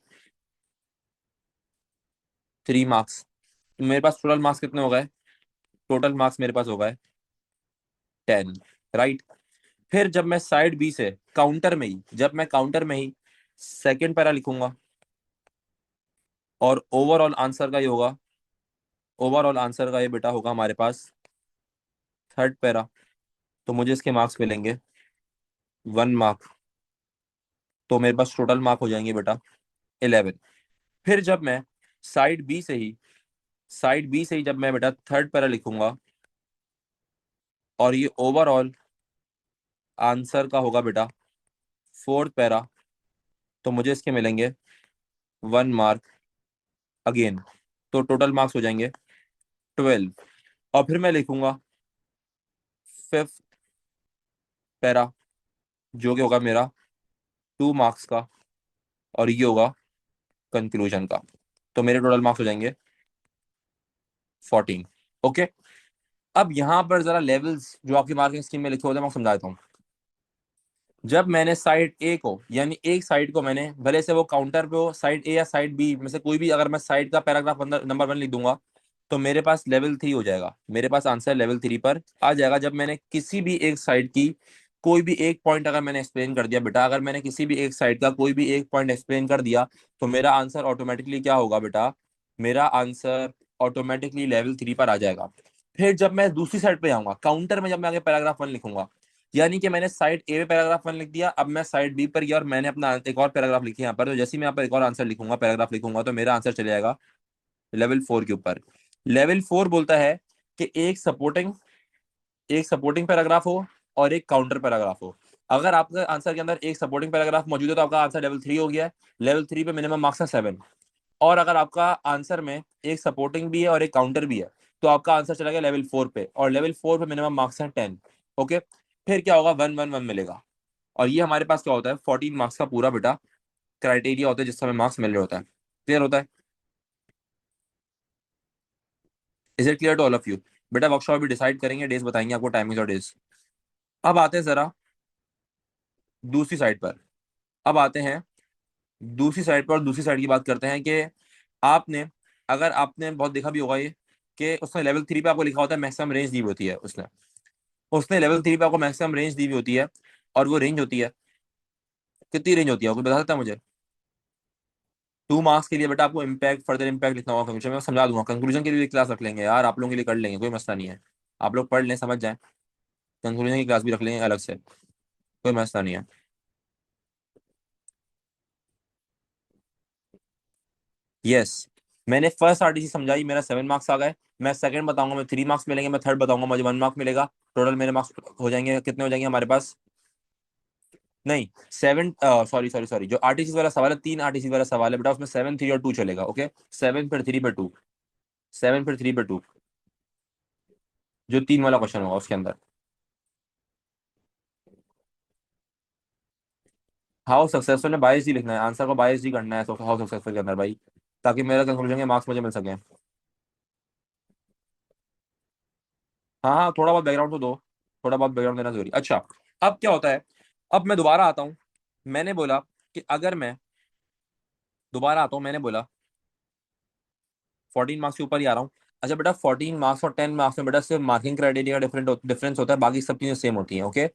3 मार्क्स। तो मेरे पास टोटल मार्क्स कितने हो गए? टोटल मार्क्स मेरे पास हो गए 10, राइट? फिर जब मैं साइड बी से काउंटर में ही सेकंड पैरा लिखूंगा, और ओवरऑल आंसर का ये बेटा होगा हमारे पास थर्ड पैरा, तो मुझे इसके मार्क्स मिलेंगे 1 मार्क। तो मेरे पास टोटल मार्क हो जाएंगे बेटा 11। फिर जब मैं साइड बी से ही साइड बी से ही जब मैं बेटा थर्ड पैरा लिखूंगा और ये ओवरऑल आंसर का होगा बेटा फोर्थ पैरा, तो मुझे इसके मिलेंगे 1 मार्क अगेन। तो टोटल मार्क्स हो जाएंगे 12। और फिर मैं लिखूंगा फिफ्थ पैरा, जो कि होगा मेरा 2 मार्क्स का, और ये होगा कंक्लूजन का। तो मेरे टोटल मार्क्स हो जाएंगे 14। ओके। अब यहाँ पर जरा लेवल्स जो आपकी मार्किंग स्कीम में लिखे होते हैं मैं आपको समझा देता हूँ। जब मैंने साइड ए को, यानी एक साइड को मैंने, भले से वो काउंटर पे हो, साइड ए या साइड बी में से कोई भी, अगर मैं साइड का पैराग्राफ नंबर 1 लिख दूंगा तो मेरे पास लेवल 3 हो जाएगा, मेरे पास आंसर लेवल 3 पर आ जाएगा। जब मैंने किसी भी एक साइड की कोई भी एक पॉइंट अगर मैंने एक्सप्लेन कर दिया बेटा, अगर मैंने किसी भी एक साइड का कोई भी एक पॉइंट एक्सप्लेन कर दिया, तो मेरा आंसर ऑटोमेटिकली क्या होगा बेटा, मेरा आंसर ऑटोमेटिकली लेवल 3 पर आ जाएगा। फिर जब मैं दूसरी साइड पे आऊंगा, काउंटर में जब मैं आगे पैराग्राफ 1 लिखूंगा, यानी कि मैंने साइड ए पे पैराग्राफ 1 लिख दिया, अब मैं साइड बी पर गया और मैंने अपना एक और पैराग्राफ लिखी यहाँ पर, तो जैसे ही मैं यहाँ पर एक और आंसर लिखूंगा, पैराग्राफ लिखूंगा, तो मेरा आंसर चले जाएगा लेवल 4 के ऊपर। लेवल 4 बोलता है कि एक सपोर्टिंग पैराग्राफ हो और एक काउंटर पैराग्राफ हो। अगर आपके आंसर के अंदर एक सपोर्टिंग पैराग्राफ मौजूद है तो आपका आंसर लेवल 3 हो गया है। लेवल 3 पे मिनिमम मार्क्स है 7। और अगर आपका आंसर में एक सपोर्टिंग भी है और एक काउंटर भी है तो आपका आंसर चला गया लेवल 4 पे, और लेवल 4 पे मिनिमम मार्क्स है 10। ओके। फिर क्या होगा, 1 1 1 मिलेगा। और ये हमारे पास क्या होता है, 14 मार्क्स का पूरा बेटा क्राइटेरिया होता है जिससे हमें मार्क्स मिल रहे होता है। क्लियर होता है? Is it clear to all of you? बेटा वर्कशॉप भी डिसाइड करेंगे, डेज बताएंगे आपको, टाइमिंग और डेज। अब आते हैं जरा दूसरी साइड पर। अब आते हैं दूसरी साइड पर, और दूसरी साइड की बात करते हैं कि आपने, अगर आपने बहुत देखा भी होगा ये, कि उसने लेवल 3 पे आपको लिखा होता है मैक्सिमम रेंज दी हुई होती है, उसने उसने लेवल 3 पे आपको मैक्सिमम रेंज दी हुई होती है। और वो रेंज होती है, कितनी रेंज होती है आपको बता सकता है मुझे? 2 मार्क्स के लिए बेटा आपको इम्पैक्ट, फर्दर इम्पैक्ट लिखना होगा कंक्लूजन में, समझा दूंगा। कंक्लूजन के लिए क्लास रख लेंगे यार, आप लोगों के लिए कर लेंगे, कोई मसला नहीं है। आप लोग पढ़ लें, समझ जाएं, कंक्लूजन की क्लास भी रख लेंगे अलग से, कोई मसला नहीं है। यस, मैंने फर्स्ट आरटीसी समझाई, मेरा 7 मार्क्स आ गए। मैं सेकंड बताऊंगा, मैं 3 मार्क्स मिलेंगे। मैं थर्ड बताऊंगा, मुझे 1 मार्क मिलेगा। टोटल मेरे मार्क्स हो जाएंगे, कितने हो जाएंगे हमारे पास? नहीं, 7, सॉरी सॉरी सॉरी, जो आरटीसी वाला सवाल है, 3 आरटीसी वाला सवाल है बेटा, उसमें 7 3 और 2 चलेगा। ओके, 7 फिर 3 पे 2, 7 फिर 3 पे 2, जो 3 वाला क्वेश्चन होगा उसके अंदर। हाउ सक्सेसफुल ने बाईस जी लिखना है, आंसर को बाईस जी करना है तो हाउ सक्सेसफुल के अंदर भाई, ताकि मेरा कंक्लूजन के मार्क्स मुझे मिल सके। हाँ हाँ, थोड़ा बहुत बैकग्राउंड तो दो, थोड़ा बहुत बैकग्राउंड देना जरूरी। अच्छा, अब क्या होता है, अब मैं दोबारा आता हूँ। मैंने बोला कि अगर मैं दोबारा आता हूँ, मैंने बोला 14 मार्क्स के ऊपर ही आ रहा हूँ। अच्छा बेटा, 14 मार्क्स और 10 मार्क्स में बेटा सिर्फ मार्किंग क्राइटेरिया का डिफरेंस होता है, बाकी सब चीजें सेम होती हैं। ओके,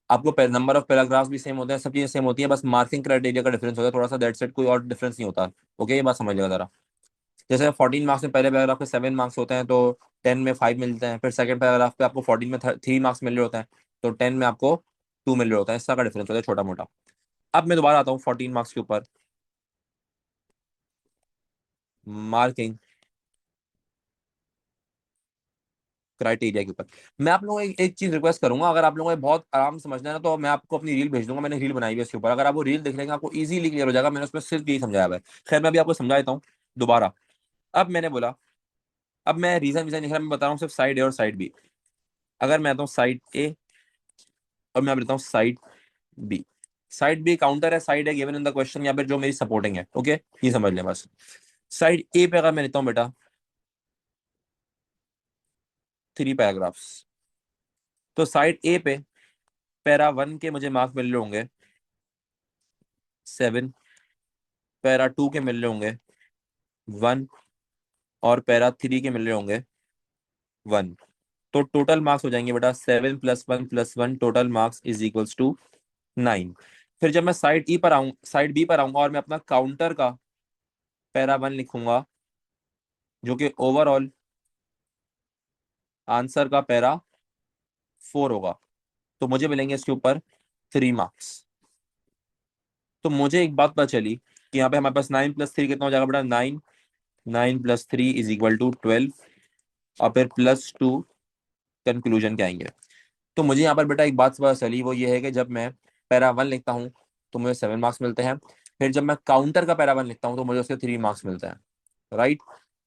आपको नंबर ऑफ पैराग्राफ्स भी सेम होते हैं, सब चीजें सेम होती है, बस मार्किंग क्राइटेरिया का डिफरेंस होता है थोड़ा सा, दैट्स इट, कोई और डिफरेंस नहीं होता। ओके, ये बात समझ लेगा जरा। जैसे 14 मार्क्स में पहले पैराग्राफ के 7 मार्क्स होते हैं, तो 10 में 5 मिलते हैं। फिर सेकंड पैराग्राफ पे आपको 14 में 3 मार्क्स मिल रहे होते हैं, तो 10 में आपको 2 मिल रहे होता है। इस तरह का डिफरेंस होता है छोटा मोटा। अब मैं दोबारा आता हूँ 14 मार्क्स के ऊपर, मार्किंग क्राइटेरिया के ऊपर। मैं आप लोगों को एक चीज रिक्वेस्ट करूंगा, अगर आप लोगों को बहुत आराम से समझना है ना, तो मैं आपको अपनी रील भेज दूंगा, मैंने रील बनाई हुई है इसके ऊपर, अगर आप वो रील देख लेंगे आपको इजीली क्लियर हो जाएगा, मैंने उसमें सिर्फ यही समझाया हुआ है। खैर, मैं भी आपको समझा देता हूँ दोबारा। अब मैंने बोला, अब मैं रीजन वीजन नहीं, मैं बता रहा हूँ सिर्फ साइड ए और साइड बी। अगर मैं आता हूँ साइड ए और मैं बताता हूँ side B. Side B counter है, साइड है गिवन इन द क्वेश्चन, या फिर जो मेरी सपोर्टिंग है। ओके, ये समझ लें बस। साइड ए पे अगर मैं लेता हूँ बेटा 3 पैराग्राफ्स, तो साइड ए पे पैरा 1 के मुझे मार्क्स मिल रहे होंगे 7, पैरा 2 के मिल रहे होंगे 1, और पैरा 3 के मिल रहे होंगे 1। तो टोटल मार्क्स हो जाएंगे बेटा 7 + 1 + 1, total marks is equals to 9। फिर जब मैं साइड बी पर आऊंगा और मैं अपना काउंटर का पैरा 1 लिखूंगा, जो कि ओवरऑल आंसर का पैरा 4 होगा, तो मुझे मिलेंगे इसके ऊपर 3 मार्क्स। तो मुझे एक बात पता चली कि यहाँ पे हमारे पास 9 + 3 कितना हो जाएगा बेटा, 9। 9 + 3 इज इक्वल टू 12, और फिर +2 कंक्लूजन के आएंगे। तो मुझे यहाँ पर बेटा एक बात पता चली, वो ये है कि जब मैं पैरा 1 लिखता हूँ तो मुझे 7 मार्क्स मिलते हैं, फिर जब मैं काउंटर का पैरा 1 लिखता हूँ तो मुझे उसके 3 मार्क्स मिलते हैं, राइट।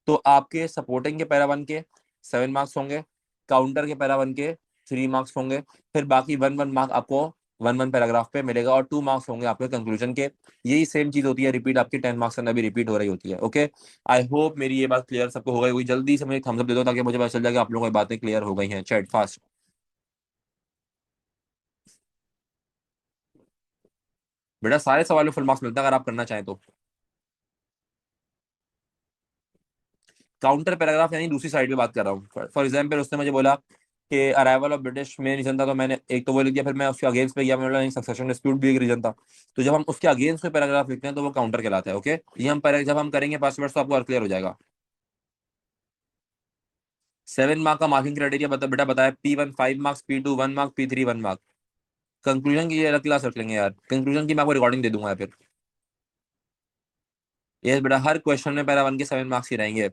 तो आपके सपोर्टिंग के पैरा 1 के 7 मार्क्स होंगे, काउंटर के पैरा 1 के 3 मार्क्स होंगे, फिर बाकी 1 1 मार्क आपको 1 1 पैराग्राफ पे मिलेगा, और 2 मार्क्स होंगे आपके कंक्लूजन के। यही सेम चीज होती है, रिपीट आपकी 10 मार्क्स के अंदर भी रिपीट हो रही होती है। ओके, आई होप मेरी ये बात क्लियर सबको हो गई होगी। जल्दी से मुझे थम्स अप दे दो ताकि मुझे पता चल जाए कि आप लोगों को बातें क्लियर हो गई हैं। Chat fast. बेटा सारे सवालों फुल मार्क्स मिलता है अगर आप करना चाहें तो। काउंटर पैराग्राफ यानी दूसरी साइड पे बात कर रहा हूँ। फॉर एग्जाम्पल उसने मुझे बोला कि अराइवल ऑफ ब्रिटिश में रीजन था, तो मैंने एक तो वो लिख दिया, फिर मैं उसके अगेंस्ट पे गया, मैंने बोला सक्सेशन डिस्प्यूट भी एक रीजन था। तो जब हम उसके अगेंस्ट में पैराग्राफ लिखते हैं तो वो काउंटर कहलाता है। ओके, ये हम जब हम करेंगे पासवर्ड तो आपको और क्लियर हो जाएगा। 7 मार्क का मार्किंग क्राइटेरिया बेटा बताया, P1 5 marks, P2 1 mark, P3 1 mark. Conclusion की ये अलग क्लास रख लेंगे यार, कंक्लूजन की मैं आपको रिकॉर्डिंग दे दूंगा फिर। ये बेटा हर क्वेश्चन में पैरा 1 के 7 मार्क्स ही रहेंगे।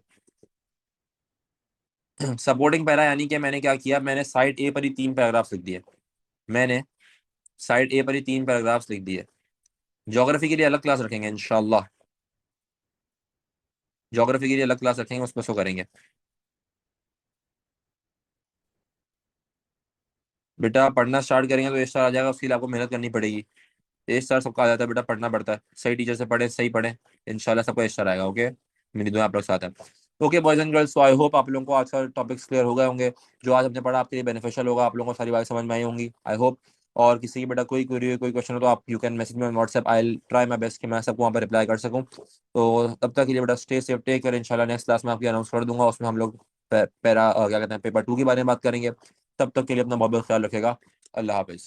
सपोर्टिंग पैरा यानी कि मैंने क्या किया, मैंने साइड ए पर ही 3 पैराग्राफ लिख दिए। मैंने साइड ए पर ही 3 पैराग्राफ्स लिख दिए। ज्योग्राफी के लिए अलग क्लास रखेंगे इंशाल्लाह, ज्योग्राफी के लिए अलग क्लास रखेंगे, उसमें शो करेंगे। बेटा पढ़ना स्टार्ट करेंगे तो ए स्टार आ जाएगा, उसके लिए आपको मेहनत करनी पड़ेगी। ए स्टार सबका आ जाता है बेटा, पढ़ना पड़ता है, सही टीचर से पढ़े, सही पढ़े, इंशाल्लाह सबको ए स्टार आएगा। ओके, मेरी दुआ आप लोग साथ है। ओके बॉयज एंड गर्ल्स, तो आई होप आप लोगों को आज का टॉपिक्स क्लियर हो गए होंगे। जो आज हमने पढ़ा आपके लिए बेनिफिशियल होगा, आप लोगों को सारी बातें समझ में आई होंगी आई होप। और किसी की बेटा कोई क्वेरी कोई क्वेश्चन हो तो आप you can message me on WhatsApp, I will try my best कि मैं सबको वहाँ पर रिप्लाई कर सकूँ। तो तब तक के लिए बेटा स्टे सेफ, टेक केयर। इंशाल्लाह नेक्स्ट क्लास में आपकी अनाउंस कर दूंगा, उसमें हम लोग पैरा क्या कहते हैं पेपर 2 के बारे में बात करेंगे। तब तक के लिए अपना बहुत बहुत ख्याल रखेगा। अल्लाह हाफिज़।